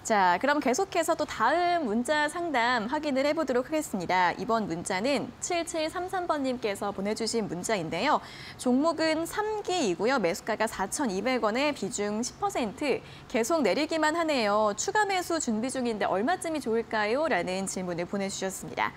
자, 그럼 계속해서 또 다음 문자 상담 확인을 해보도록 하겠습니다. 이번 문자는 7733번님께서 보내주신 문자인데요. 종목은 3기이고요. 매수가가 4,200원에 비중 10%. 계속 내리기만 하네요. 추가 매수 준비 중인데 얼마쯤이 좋을까요? 라는 질문을 보내주셨습니다.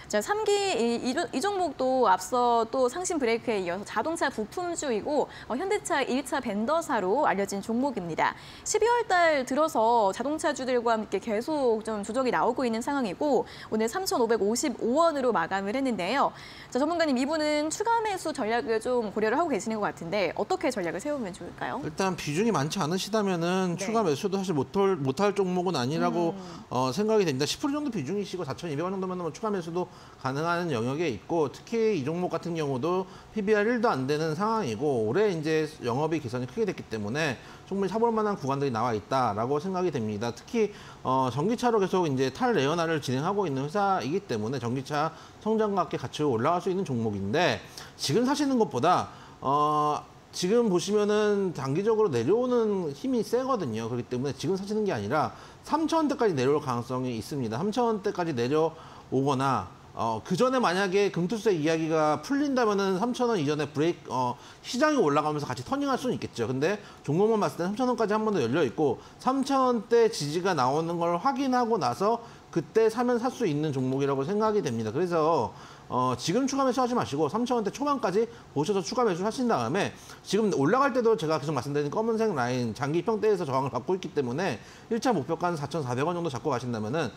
자, 3기 이 종목도 앞서 또 상신 브레이크에 이어서 자동차 부품주이고 현대차 1차 벤더사로 알려진 종목입니다. 12월 달 들어서 자동차주들과 함께 계속 좀 조정이 나오고 있는 상황이고 오늘 3,555원으로 마감을 했는데요. 자, 전문가님 이분은 추가 매수 전략을 좀 고려를 하고 계시는 것 같은데 어떻게 전략을 세우면 좋을까요? 일단 비중이 많지 않으시다면은 추가 매수도 사실 못할 종목은 아니라고 생각이 됩니다. 10% 정도 비중이시고 4,200원 정도면 추가 매수도 가능한 영역에 있고 특히 이 종목 같은 경우도 PBR 1도 안 되는 상황이고 올해 이제 영업이 개선이 크게 됐기 때문에 충분히 사볼 만한 구간들이 나와 있다라고 생각이 됩니다. 특히 전기차로 계속 이제 탈레어나를 진행하고 있는 회사이기 때문에 전기차 성장과 함께 같이 올라갈 수 있는 종목인데 지금 사시는 것보다 지금 보시면은 단기적으로 내려오는 힘이 세거든요. 그렇기 때문에 지금 사시는 게 아니라 3,000원대까지 내려올 가능성이 있습니다. 3,000원대까지 내려오거나 그 전에 만약에 금투세 이야기가 풀린다면은 3,000원 이전에 시장이 올라가면서 같이 터닝할 수는 있겠죠. 근데 종목만 봤을 때 3,000원까지 한 번 더 열려 있고 3,000원대 지지가 나오는 걸 확인하고 나서 그때 사면 살 수 있는 종목이라고 생각이 됩니다. 그래서 지금 추가 매수하지 마시고 3,000원대 초반까지 보셔서 추가 매수하신 다음에 지금 올라갈 때도 제가 계속 말씀드린 검은색 라인 장기 평대에서 저항을 받고 있기 때문에 1차 목표가는 4,400원 정도 잡고 가신다면은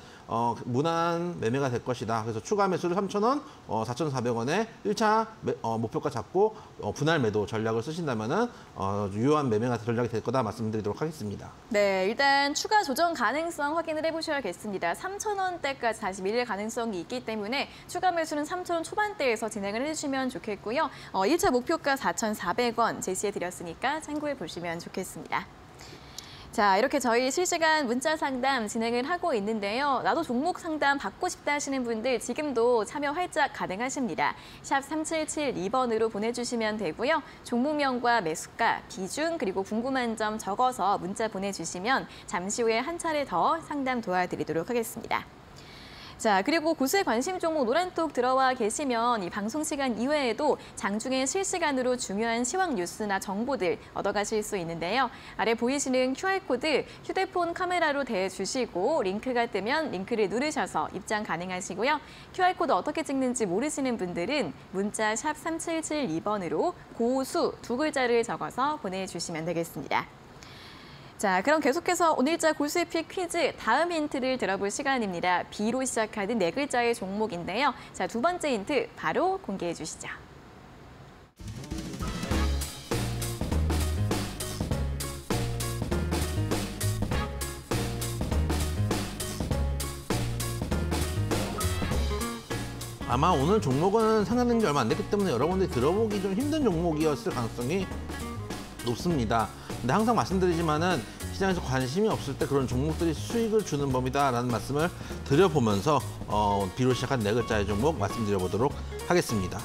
무난 매매가 될 것이다. 그래서 추가 매수를 3,000원, 4,400원에 1차 목표가 잡고 분할 매도 전략을 쓰신다면은 유효한 매매가 전략이 될 거다 말씀드리도록 하겠습니다. 네, 일단 추가 조정 가능성 확인을 해보셔야겠습니다. 3,000원대까지 다시 밀릴 가능성이 있기 때문에 추가 매수는 3,000원 초반대에서 진행을 해주시면 좋겠고요. 1차 목표가 4,400원 제시해드렸으니까 참고해 보시면 좋겠습니다. 자, 이렇게 저희 실시간 문자 상담 진행을 하고 있는데요. 나도 종목 상담 받고 싶다 하시는 분들 지금도 참여 활짝 가능하십니다. 샵 3772번으로 보내주시면 되고요. 종목명과 매수가, 비중, 그리고 궁금한 점 적어서 문자 보내주시면 잠시 후에 한 차례 더 상담 도와드리도록 하겠습니다. 자, 그리고 고수의 관심 종목 노란톡 들어와 계시면 이 방송 시간 이외에도 장중에 실시간으로 중요한 시황 뉴스나 정보들 얻어가실 수 있는데요. 아래 보이시는 QR코드 휴대폰 카메라로 대주시고 링크가 뜨면 링크를 누르셔서 입장 가능하시고요. QR코드 어떻게 찍는지 모르시는 분들은 문자 샵 3772번으로 고수 두 글자를 적어서 보내주시면 되겠습니다. 자, 그럼 계속해서 오늘자 고수의 픽 퀴즈 다음 힌트를 들어볼 시간입니다. B로 시작하는 네 글자의 종목인데요. 자, 두 번째 힌트 바로 공개해 주시죠. 아마 오늘 종목은 상장된 지 얼마 안 됐기 때문에 여러분들이 들어보기 좀 힘든 종목이었을 가능성이 높습니다. 근데 항상 말씀드리지만은 시장에서 관심이 없을 때 그런 종목들이 수익을 주는 법이다라는 말씀을 드려보면서 B로 시작한 네 글자의 종목 말씀드려보도록 하겠습니다.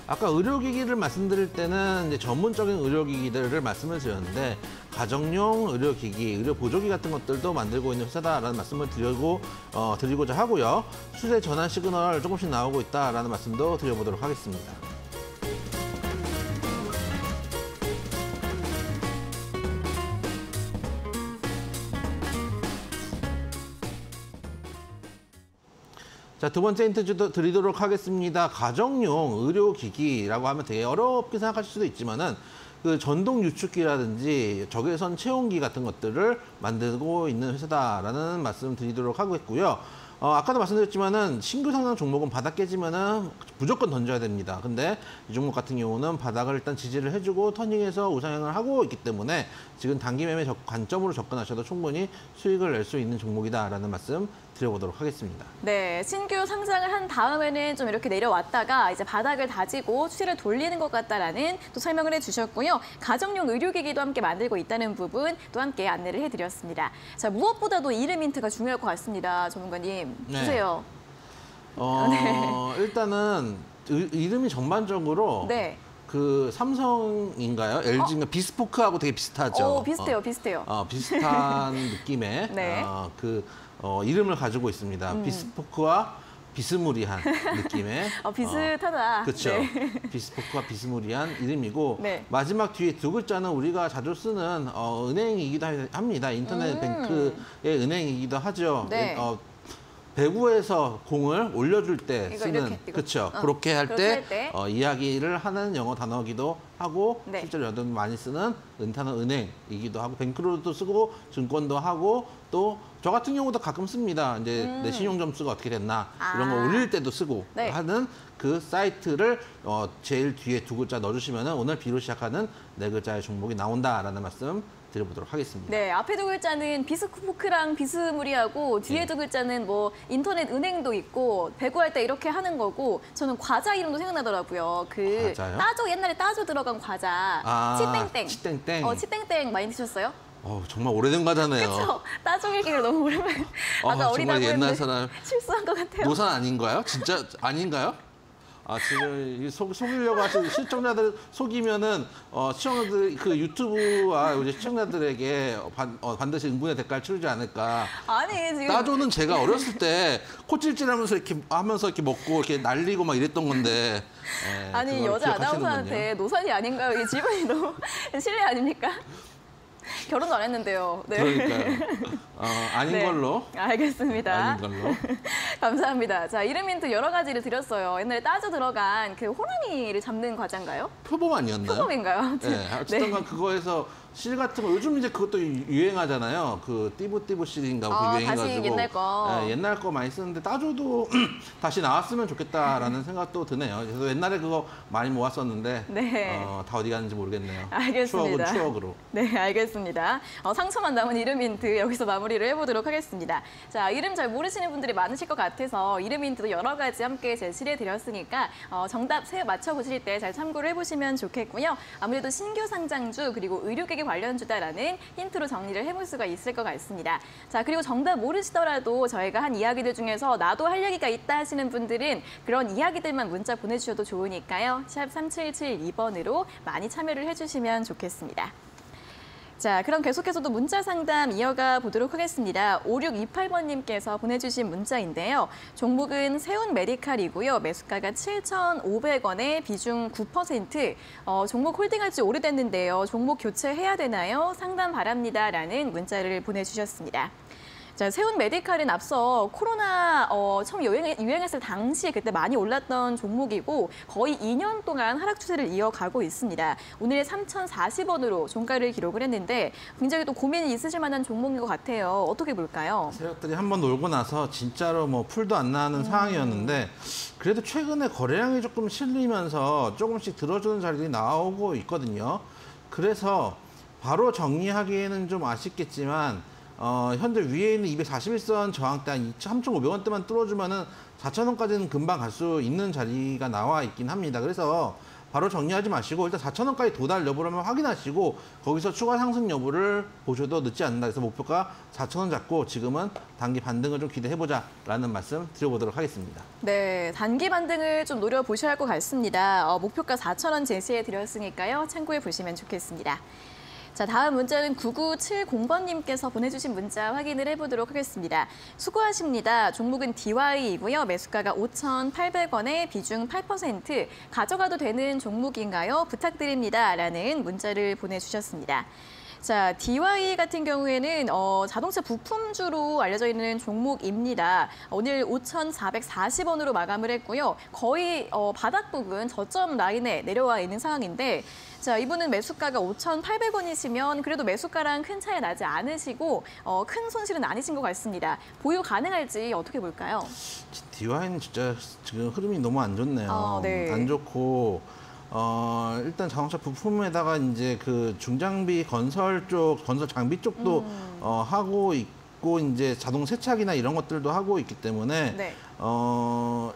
아까 의료기기를 말씀드릴 때는 이제 전문적인 의료기기들을 말씀을 드렸는데 가정용 의료기기, 의료보조기 같은 것들도 만들고 있는 회사다라는 말씀을 드리고자 하고요. 추세 전환 시그널 조금씩 나오고 있다라는 말씀도 드려보도록 하겠습니다. 자, 두 번째 힌트 드리도록 하겠습니다. 가정용 의료기기라고 하면 되게 어렵게 생각하실 수도 있지만은 그 전동 유축기라든지 적외선 체온기 같은 것들을 만들고 있는 회사다라는 말씀 드리도록 하겠고요. 아까도 말씀드렸지만은 신규 상장 종목은 바닥 깨지면은 무조건 던져야 됩니다. 근데 이 종목 같은 경우는 바닥을 일단 지지를 해주고 터닝해서 우상향을 하고 있기 때문에 지금 단기 매매 관점으로 접근하셔도 충분히 수익을 낼 수 있는 종목이다라는 말씀 드려보도록 하겠습니다. 네, 신규 상장을 한 다음에는 좀 이렇게 내려왔다가 이제 바닥을 다지고 추세를 돌리는 것 같다라는 또 설명을 해주셨고요. 가정용 의료기기도 함께 만들고 있다는 부분 또 함께 안내를 해드렸습니다. 자, 무엇보다도 이름 힌트가 중요할 것 같습니다. 전문가님, 주세요. 네. 일단은 이름이 전반적으로 네. 그 삼성인가요? LG인가 비스포크하고 되게 비슷하죠. 비슷해요, 비슷해요. 비슷한 느낌의 네. 이름을 가지고 있습니다. 비스포크와 비스무리한 느낌의 비슷하다. 그렇죠. 네. 비스포크와 비스무리한 이름이고 네. 마지막 뒤에 두 글자는 우리가 자주 쓰는 은행이기도 합니다. 인터넷 뱅크의 은행이기도 하죠. 네. 배구에서 공을 올려줄 때 쓰는 이거. 그렇죠. 그렇게 할 때 때. 이야기를 하는 영어 단어기도 하고 네. 실제로 여러분 많이 쓰는 은행이기도 하고 뱅크로도 쓰고 증권도 하고 또 저 같은 경우도 가끔 씁니다. 이제 내 신용 점수가 어떻게 됐나 이런 거 올릴 때도 쓰고 네. 하는 그 사이트를 제일 뒤에 두 글자 넣어주시면 오늘 B로 시작하는 네 글자의 종목이 나온다라는 말씀 드려보도록 하겠습니다. 네, 앞에 두 글자는 비스포크랑 비스무리하고 뒤에 두 글자는 뭐 인터넷 은행도 있고 배구할 때 이렇게 하는 거고 저는 과자 이름도 생각나더라고요. 그 과자요? 따조 옛날에 따조 들어간 과자 치땡땡. 치땡땡. 치땡땡 많이 드셨어요? 정말 오래된 과자네요. 그렇죠. 따조 얘기를 너무 오랜만에 아까 어리다고 정말 옛날 했는데 사람 실수한 것 같아요. 노산 아닌가요? 진짜 아닌가요? 지금 속이려고 하시는 시청자들 속이면은 시청자들 그 유튜브와 우리 시청자들에게 반드시 응분의 대가를 치르지 않을까. 아니 지금 따조는 제가 어렸을 때 코찔찔하면서 이렇게 하면서 이렇게 먹고 이렇게 날리고 막 이랬던 건데. 아니 여자 아나운서한테 노산이 아닌가요? 이게 질문이 너무 실례 아닙니까? 결혼도 안 했는데요. 네. 그러니까요. 아닌 네. 걸로. 알겠습니다. 아닌 걸로. 감사합니다. 자, 이름 힌트 여러 가지를 드렸어요. 옛날에 따져 들어간 그 호랑이를 잡는 과자인가요? 표범 아니었나요? 표범인가요? 네. 어쨌든 간 그거에서 실 같은 거 요즘 이제 그것도 유행하잖아요. 그 띠부띠부 실인가 그 유행해가지고 다시 옛날 거. 네, 옛날 거 많이 쓰는데 따줘도 다시 나왔으면 좋겠다라는 생각도 드네요. 그래서 옛날에 그거 많이 모았었는데 네. 다 어디 갔는지 모르겠네요. 알겠습니다. 추억은 추억으로. 네, 알겠습니다. 상처만 남은 이름 힌트 여기서 마무리를 해보도록 하겠습니다. 자, 이름 잘 모르시는 분들이 많으실 것 같아서 이름 힌트도 여러 가지 함께 제시를 해드렸으니까 정답 맞춰보실 때 잘 참고를 해보시면 좋겠고요. 아무래도 신규 상장주 그리고 의료기기 관련주다라는 힌트로 정리를 해볼 수가 있을 것 같습니다. 자, 그리고 정답 모르시더라도 저희가 한 이야기들 중에서 나도 할 얘기가 있다 하시는 분들은 그런 이야기들만 문자 보내주셔도 좋으니까요. 샵 3772번으로 많이 참여를 해주시면 좋겠습니다. 자, 그럼 계속해서도 문자 상담 이어가 보도록 하겠습니다. 5628번님께서 보내주신 문자인데요. 종목은 세운 메디칼이고요. 매수가가 7,500원에 비중 9%. 종목 홀딩한 지 오래됐는데요. 종목 교체해야 되나요? 상담 바랍니다. 라는 문자를 보내주셨습니다. 자, 세운 메디칼은 앞서 코로나 처음 유행했을 당시에 그때 많이 올랐던 종목이고 거의 2년 동안 하락 추세를 이어가고 있습니다. 오늘 3,040원으로 종가를 기록을 했는데 굉장히 또 고민이 있으실 만한 종목인 것 같아요. 어떻게 볼까요? 세력들이 한번 놀고 나서 진짜로 뭐 풀도 안 나는 상황이었는데 그래도 최근에 거래량이 조금 실리면서 조금씩 들어주는 자리들이 나오고 있거든요. 그래서 바로 정리하기에는 좀 아쉽겠지만 현재 위에 있는 241선 저항대 한 3,500원대만 뚫어주면은 4,000원까지는 금방 갈 수 있는 자리가 나와 있긴 합니다. 그래서 바로 정리하지 마시고 일단 4,000원까지 도달 여부를 한번 확인하시고 거기서 추가 상승 여부를 보셔도 늦지 않는다. 그래서 목표가 4,000원 잡고 지금은 단기 반등을 좀 기대해보자라는 말씀 드려보도록 하겠습니다. 네, 단기 반등을 좀 노려보셔야 할 것 같습니다. 목표가 4,000원 제시해드렸으니까요. 참고해 보시면 좋겠습니다. 자, 다음 문자는 9970번님께서 보내주신 문자 확인을 해보도록 하겠습니다. 수고하십니다. 종목은 DY이고요. 매수가가 5,800원에 비중 8%. 가져가도 되는 종목인가요? 부탁드립니다. 라는 문자를 보내주셨습니다. 자, DY 같은 경우에는 자동차 부품주로 알려져 있는 종목입니다. 오늘 5,440원으로 마감을 했고요. 거의 바닥 부분 저점 라인에 내려와 있는 상황인데 자, 이분은 매수가가 5,800원이시면 그래도 매수가랑 큰 차이 나지 않으시고 큰 손실은 아니신 것 같습니다. 보유 가능할지 어떻게 볼까요? DY는 진짜 지금 흐름이 너무 안 좋네요. 네. 안 좋고 일단 자동차 부품에다가 이제 그 중장비 건설 장비 쪽도 하고 있고 이제 자동 세차기나 이런 것들도 하고 있기 때문에 네.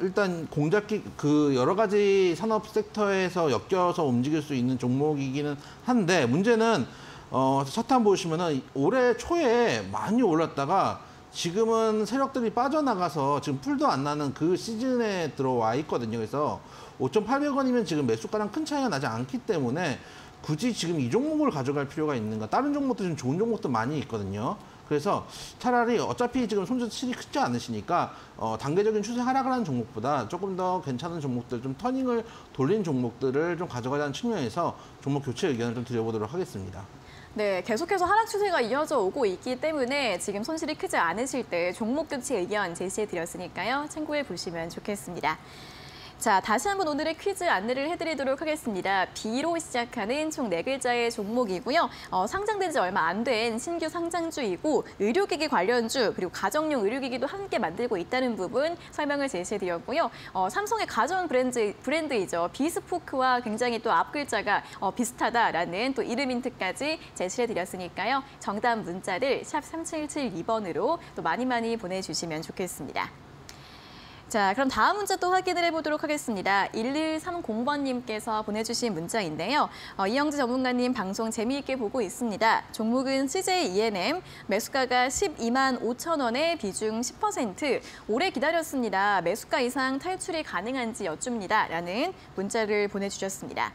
일단 공작기 그 여러 가지 산업 섹터에서 엮여서 움직일 수 있는 종목이기는 한데 문제는 차트 한번 보시면은 올해 초에 많이 올랐다가 지금은 세력들이 빠져나가서 지금 풀도 안 나는 그 시즌에 들어와 있거든요. 그래서 5,800원이면 지금 매수가랑 큰 차이가 나지 않기 때문에 굳이 지금 이 종목을 가져갈 필요가 있는가. 다른 종목도 좀 좋은 종목도 많이 있거든요. 그래서 차라리 어차피 지금 손실이 크지 않으시니까 단계적인 추세 하락을 하는 종목보다 조금 더 괜찮은 종목들, 좀 터닝을 돌린 종목들을 좀 가져가자는 측면에서 종목 교체 의견을 좀 드려보도록 하겠습니다. 네, 계속해서 하락 추세가 이어져 오고 있기 때문에 지금 손실이 크지 않으실 때 종목 교체 의견 제시해드렸으니까요. 참고해 보시면 좋겠습니다. 자, 다시 한번 오늘의 퀴즈 안내를 해드리도록 하겠습니다. B로 시작하는 총 4글자의 종목이고요. 상장된 지 얼마 안 된 신규 상장주이고 의료기기 관련주 그리고 가정용 의료기기도 함께 만들고 있다는 부분 설명을 제시해드렸고요. 삼성의 가전 브랜드이죠. 비스포크와 굉장히 또 앞글자가 비슷하다라는 또 이름 힌트까지 제시해드렸으니까요. 정답 문자들 샵 3772번으로 또 많이 보내주시면 좋겠습니다. 자, 그럼 다음 문자 또 확인을 해보도록 하겠습니다. 1130번님께서 보내주신 문자인데요. 이영지 전문가님 방송 재미있게 보고 있습니다. 종목은 CJ ENM, 매수가가 12만 5천 원에 비중 10%. 오래 기다렸습니다. 매수가 이상 탈출이 가능한지 여쭙니다. 라는 문자를 보내주셨습니다.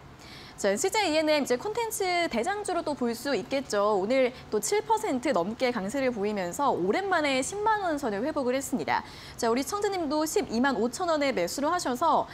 자, CJ ENM 이제 콘텐츠 대장주로 또 볼 수 있겠죠. 오늘 또 7% 넘게 강세를 보이면서 오랜만에 10만 원 선을 회복을 했습니다. 자, 우리 청자님도 12만 5천 원에 매수를 하셔서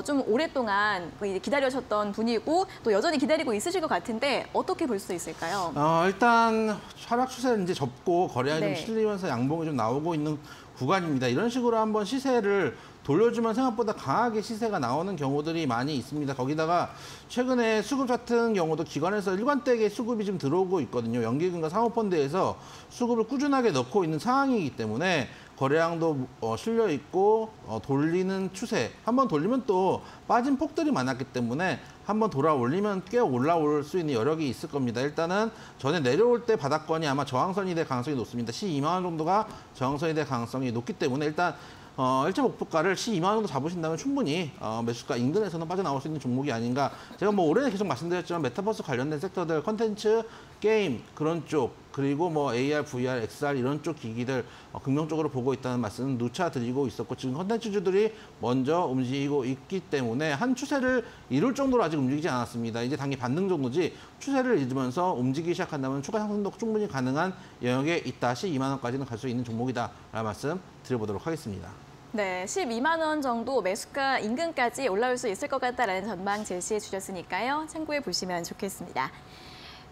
좀 오랫동안 기다리셨던 분이고 또 여전히 기다리고 있으실 것 같은데 어떻게 볼 수 있을까요? 일단 하락 추세를 이제 접고 거래량이 네. 좀 실리면서 양봉이 좀 나오고 있는 구간입니다. 이런 식으로 한번 시세를 돌려주면 생각보다 강하게 시세가 나오는 경우들이 많이 있습니다. 거기다가 최근에 수급 같은 경우도 기관에서 일관되게 수급이 좀 들어오고 있거든요. 연기금과 사모펀드에서 수급을 꾸준하게 넣고 있는 상황이기 때문에 거래량도 실려 있고 돌리는 추세. 한번 돌리면 또 빠진 폭들이 많았기 때문에 한번 돌아 올리면 꽤 올라올 수 있는 여력이 있을 겁니다. 일단은 전에 내려올 때 바닥권이 아마 저항선이 될 가능성이 높습니다. 12만 원 정도가 저항선이 될 가능성이 높기 때문에 일단 1차 목표가를 12만 원 정도 잡으신다면 충분히 매수가 인근에서는 빠져나올 수 있는 종목이 아닌가. 제가 뭐 올해 계속 말씀드렸지만 메타버스 관련된 섹터들, 컨텐츠, 게임 그런 쪽, 그리고 뭐 AR, VR, XR 이런 쪽 기기들 긍정적으로 보고 있다는 말씀은 누차 드리고 있었고, 지금 컨텐츠주들이 먼저 움직이고 있기 때문에 한 추세를 이룰 정도로 아직 움직이지 않았습니다. 이제 단기 반등 정도지 추세를 잊으면서 움직이기 시작한다면 추가 상승도 충분히 가능한 영역에 있다. 12만 원까지는 갈 수 있는 종목이다라는 말씀 드려보도록 하겠습니다. 네, 12만 원 정도 매수가 인근까지 올라올 수 있을 것 같다라는 전망 제시해 주셨으니까요. 참고해 보시면 좋겠습니다.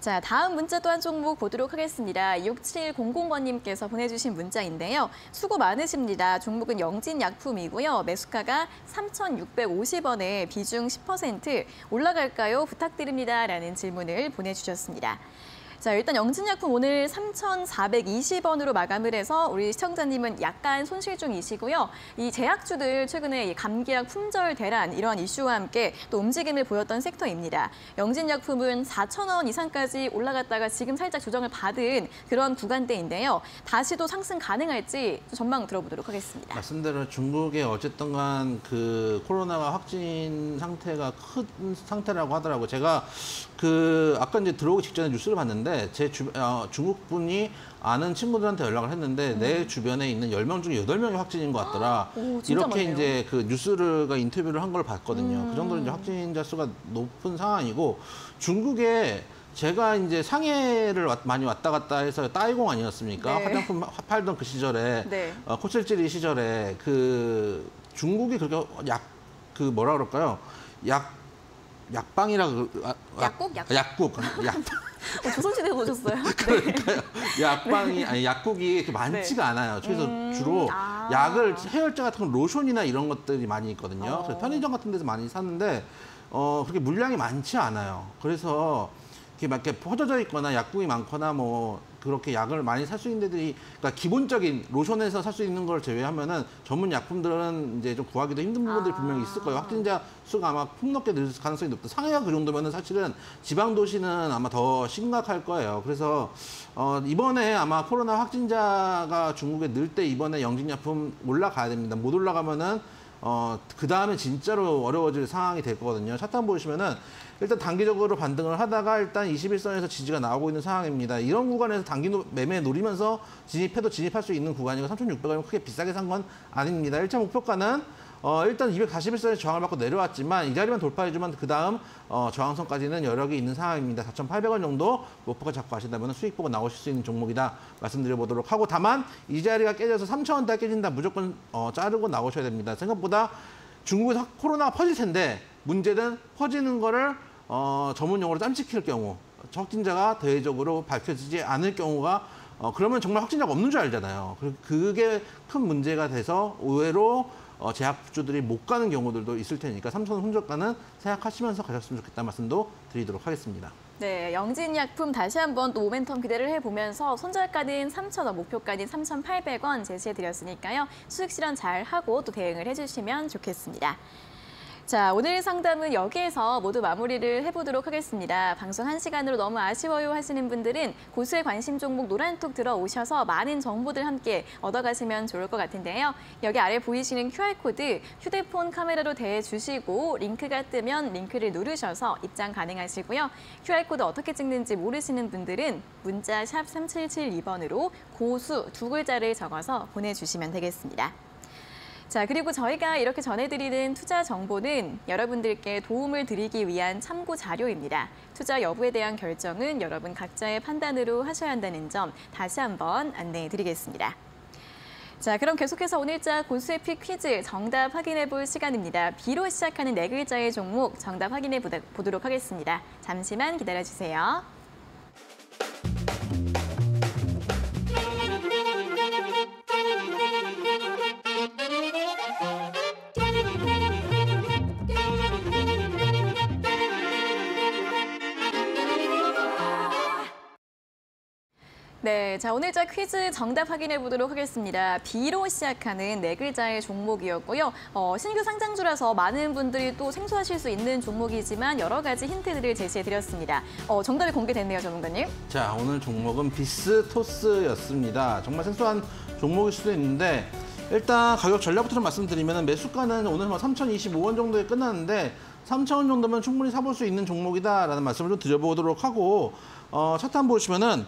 자, 다음 문자 또 한 종목 보도록 하겠습니다. 6700번님께서 보내주신 문자인데요. 수고 많으십니다. 종목은 영진약품이고요. 매수가가 3,650원에 비중 10% 올라갈까요? 부탁드립니다. 라는 질문을 보내주셨습니다. 자, 일단 영진약품 오늘 3,420원으로 마감을 해서 우리 시청자님은 약간 손실 중이시고요. 이 제약주들 최근에 이 감기약 품절 대란 이러한 이슈와 함께 또 움직임을 보였던 섹터입니다. 영진약품은 4,000원 이상까지 올라갔다가 지금 살짝 조정을 받은 그런 구간대인데요. 다시 또 상승 가능할지 전망 들어보도록 하겠습니다. 말씀대로 중국의 어쨌든 간 그 코로나가 확진 상태가 큰 상태라고 하더라고요. 제가 아까 이제 들어오기 직전에 뉴스를 봤는데 제 중국 분이 아는 친구들한테 연락을 했는데 내 주변에 있는 10명 중에 8명이 확진인 것 같더라. 오, 진짜 이렇게 많네요. 이제 그 뉴스가 인터뷰를 한 걸 봤거든요. 그 정도로 이제 확진자 수가 높은 상황이고, 중국에 제가 이제 상해를 많이 왔다 갔다 해서 따이공 아니었습니까? 네. 화장품 팔던 그 시절에 네. 코칠찌리 시절에 중국이 그렇게 뭐라 그럴까요? 약방이라 약국? 조선시대에 오셨어요? 그러니까요. 약국이 이렇게 많지가 않아요. 그래서 주로 약을, 해열제 같은 건 로션이나 이런 것들이 많이 있거든요. 그래서 편의점 같은 데서 많이 사는데 그렇게 물량이 많지 않아요. 그래서 이렇게 막 이렇게 퍼져져 있거나 약국이 많거나 뭐 그렇게 약을 많이 살 수 있는 데들이, 그러니까 기본적인 로션에서 살 수 있는 걸 제외하면은 전문 약품들은 이제 좀 구하기도 힘든 부분들이 분명히 있을 거예요. 확진자 수가 아마 폭넓게 늘 가능성이 높다. 상해가 그 정도면은 사실은 지방 도시는 아마 더 심각할 거예요. 그래서 이번에 아마 코로나 확진자가 중국에 늘 때 이번에 영진약품 올라가야 됩니다. 못 올라가면은 그 다음에 진짜로 어려워질 상황이 될 거거든요. 차트 보시면은 일단 단기적으로 반등을 하다가 일단 21선에서 지지가 나오고 있는 상황입니다. 이런 구간에서 단기 매매 노리면서 진입해도 진입할 수 있는 구간이고 3,600원이면 크게 비싸게 산 건 아닙니다. 1차 목표가는 일단 241선에서 저항을 받고 내려왔지만 이 자리만 돌파해주면 그 다음 저항선까지는 여력이 있는 상황입니다. 4,800원 정도 목표가 잡고 가신다면 수익 보고 나오실 수 있는 종목이다 말씀드려보도록 하고, 다만 이 자리가 깨져서 3,000원대 깨진다 무조건 자르고 나오셔야 됩니다. 생각보다 중국에서 코로나가 퍼질 텐데 문제는 퍼지는 거를 전문 용어로 짬찍힐 경우, 확진자가 대외적으로 밝혀지지 않을 경우가 그러면 정말 확진자가 없는 줄 알잖아요. 그게 큰 문제가 돼서 의외로 제약주들이 못 가는 경우들도 있을 테니까 3,000원 손절가는 생각하시면서 가셨으면 좋겠다는 말씀도 드리도록 하겠습니다. 네, 영진약품 다시 한번 또 모멘텀 기대를 해보면서 손절가는 3,000원, 목표가는 3,800원 제시해드렸으니까요. 수익 실현 잘 하고 또 대응을 해주시면 좋겠습니다. 자, 오늘 상담은 여기에서 모두 마무리를 해보도록 하겠습니다. 방송 1시간으로 너무 아쉬워요 하시는 분들은 고수의 관심 종목 노란톡 들어오셔서 많은 정보들 함께 얻어가시면 좋을 것 같은데요. 여기 아래 보이시는 QR코드 휴대폰 카메라로 대주시고 링크가 뜨면 링크를 누르셔서 입장 가능하시고요. QR코드 어떻게 찍는지 모르시는 분들은 문자 샵 3772번으로 고수 2글자를 적어서 보내주시면 되겠습니다. 자, 그리고 저희가 이렇게 전해드리는 투자 정보는 여러분들께 도움을 드리기 위한 참고 자료입니다. 투자 여부에 대한 결정은 여러분 각자의 판단으로 하셔야 한다는 점 다시 한번 안내해 드리겠습니다. 자, 그럼 계속해서 오늘자 고수의 픽 퀴즈 정답 확인해 볼 시간입니다. B로 시작하는 4글자의 종목 정답 확인해 보도록 하겠습니다. 잠시만 기다려주세요. 네, 자 오늘자 퀴즈 정답 확인해 보도록 하겠습니다. B로 시작하는 네 글자의 종목이었고요. 신규 상장주라서 많은 분들이 또 생소하실 수 있는 종목이지만 여러 가지 힌트들을 제시해 드렸습니다. 정답이 공개됐네요, 전문가님. 자, 오늘 종목은 비스토스였습니다. 정말 생소한 종목일 수도 있는데 일단 가격 전략부터 좀 말씀드리면 매수가는 오늘 3,025원 정도에 끝났는데 3,000원 정도면 충분히 사볼 수 있는 종목이다라는 말씀을 좀 드려보도록 하고 차트 한번 보시면은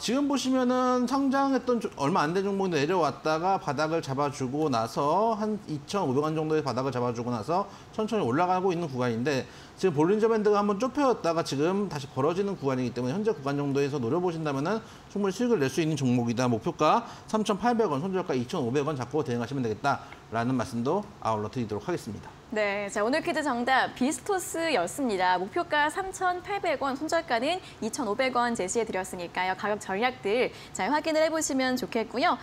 지금 보시면은 상장했던 얼마 안 된 종목이 내려왔다가 바닥을 잡아주고 나서 한 2,500원 정도의 바닥을 잡아주고 나서 천천히 올라가고 있는 구간인데 지금 볼린저 밴드가 한번 좁혀졌다가 지금 다시 벌어지는 구간이기 때문에 현재 구간 정도에서 노려보신다면은 충분히 수익을 낼 수 있는 종목이다. 목표가 3,800원, 손절가 2,500원 잡고 대응하시면 되겠다라는 말씀도 아울러 드리도록 하겠습니다. 네, 자 오늘 퀴즈 정답 비스토스였습니다. 목표가 3,800원, 손절가는 2,500원 제시해 드렸으니까요. 가격 전략들 잘 확인을 해보시면 좋겠고요.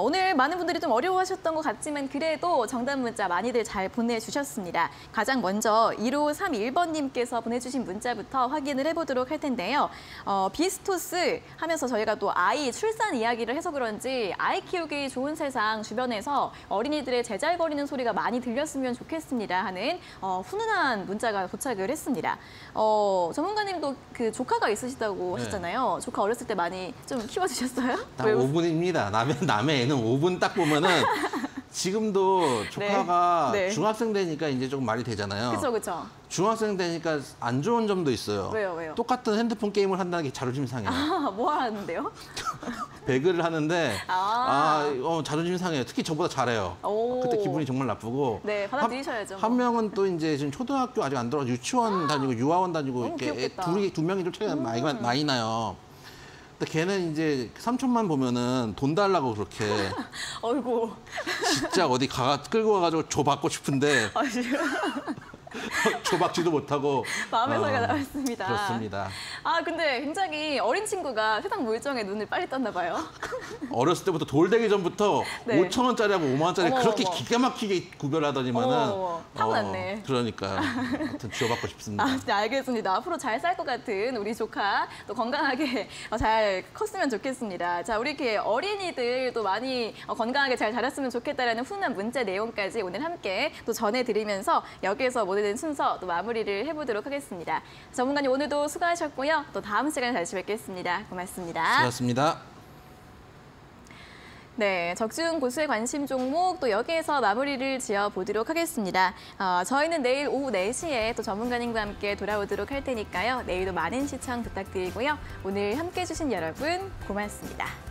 오늘 많은 분들이 좀 어려워하셨던 것 같지만 그래도 정답 문자 많이들 잘 보내주셨습니다. 가장 먼저 1531번님께서 보내주신 문자부터 확인을 해보도록 할 텐데요. 비스토스 하면서 저희가 또 아이 출산 이야기를 해서 그런지 아이 키우기 좋은 세상 주변에서 어린이들의 제잘거리는 소리가 많이 들렸으면 좋겠습니다. 하는 훈훈한 문자가 도착을 했습니다. 전문가님도 그 조카가 있으시다고 하셨잖아요. 조카 어렸을 때 많이 좀 키워주셨어요? 딱 5분입니다. 남의 애는 5분 딱 보면은 지금도 조카가 네. 중학생 되니까 이제 조금 말이 되잖아요. 그렇죠. 중학생 되니까 안 좋은 점도 있어요. 왜요? 똑같은 핸드폰 게임을 한다는 게 자존심 상해요. 뭐 하는데요? 배그를 하는데 자존심 상해요. 특히 저보다 잘해요. 그때 기분이 정말 나쁘고. 네, 받아들이셔야죠. 한 명은 또 이제 지금 초등학교 아직 안 들어가서 유치원 다니고 유아원 다니고 이렇게 두 명이 좀 차이가 많이 나요. 근데 걔는 이제 삼촌만 보면은 돈 달라고 그렇게. 어이구. 진짜 어디 끌고 가가지고 줘 받고 싶은데. 줘박지도 못하고. 마음의 소리가 나왔습니다. 그렇습니다. 근데 굉장히 어린 친구가 세상 물정에 눈을 빨리 떴나 봐요. 어렸을 때부터 돌되기 전부터 네. 5,000원짜리하고 5만 원짜리 그렇게 기가 막히게 구별하더니만은. 타고났네. 그러니까요. 하여튼 쥐어받고 싶습니다. 네, 알겠습니다. 앞으로 잘 살 것 같은 우리 조카 또 건강하게 잘 컸으면 좋겠습니다. 자, 우리 이렇게 어린이들도 많이 건강하게 잘 자랐으면 좋겠다라는 훈훈한 문자 내용까지 오늘 함께 또 전해드리면서 여기에서 모든 순서 또 마무리를 해보도록 하겠습니다. 전문가님 오늘도 수고하셨고요. 또 다음 시간에 다시 뵙겠습니다. 고맙습니다. 수고하셨습니다. 네, 적중 고수의 관심 종목 또 여기에서 마무리를 지어보도록 하겠습니다. 저희는 내일 오후 4시에 또 전문가님과 함께 돌아오도록 할 테니까요. 내일도 많은 시청 부탁드리고요. 오늘 함께해 주신 여러분 고맙습니다.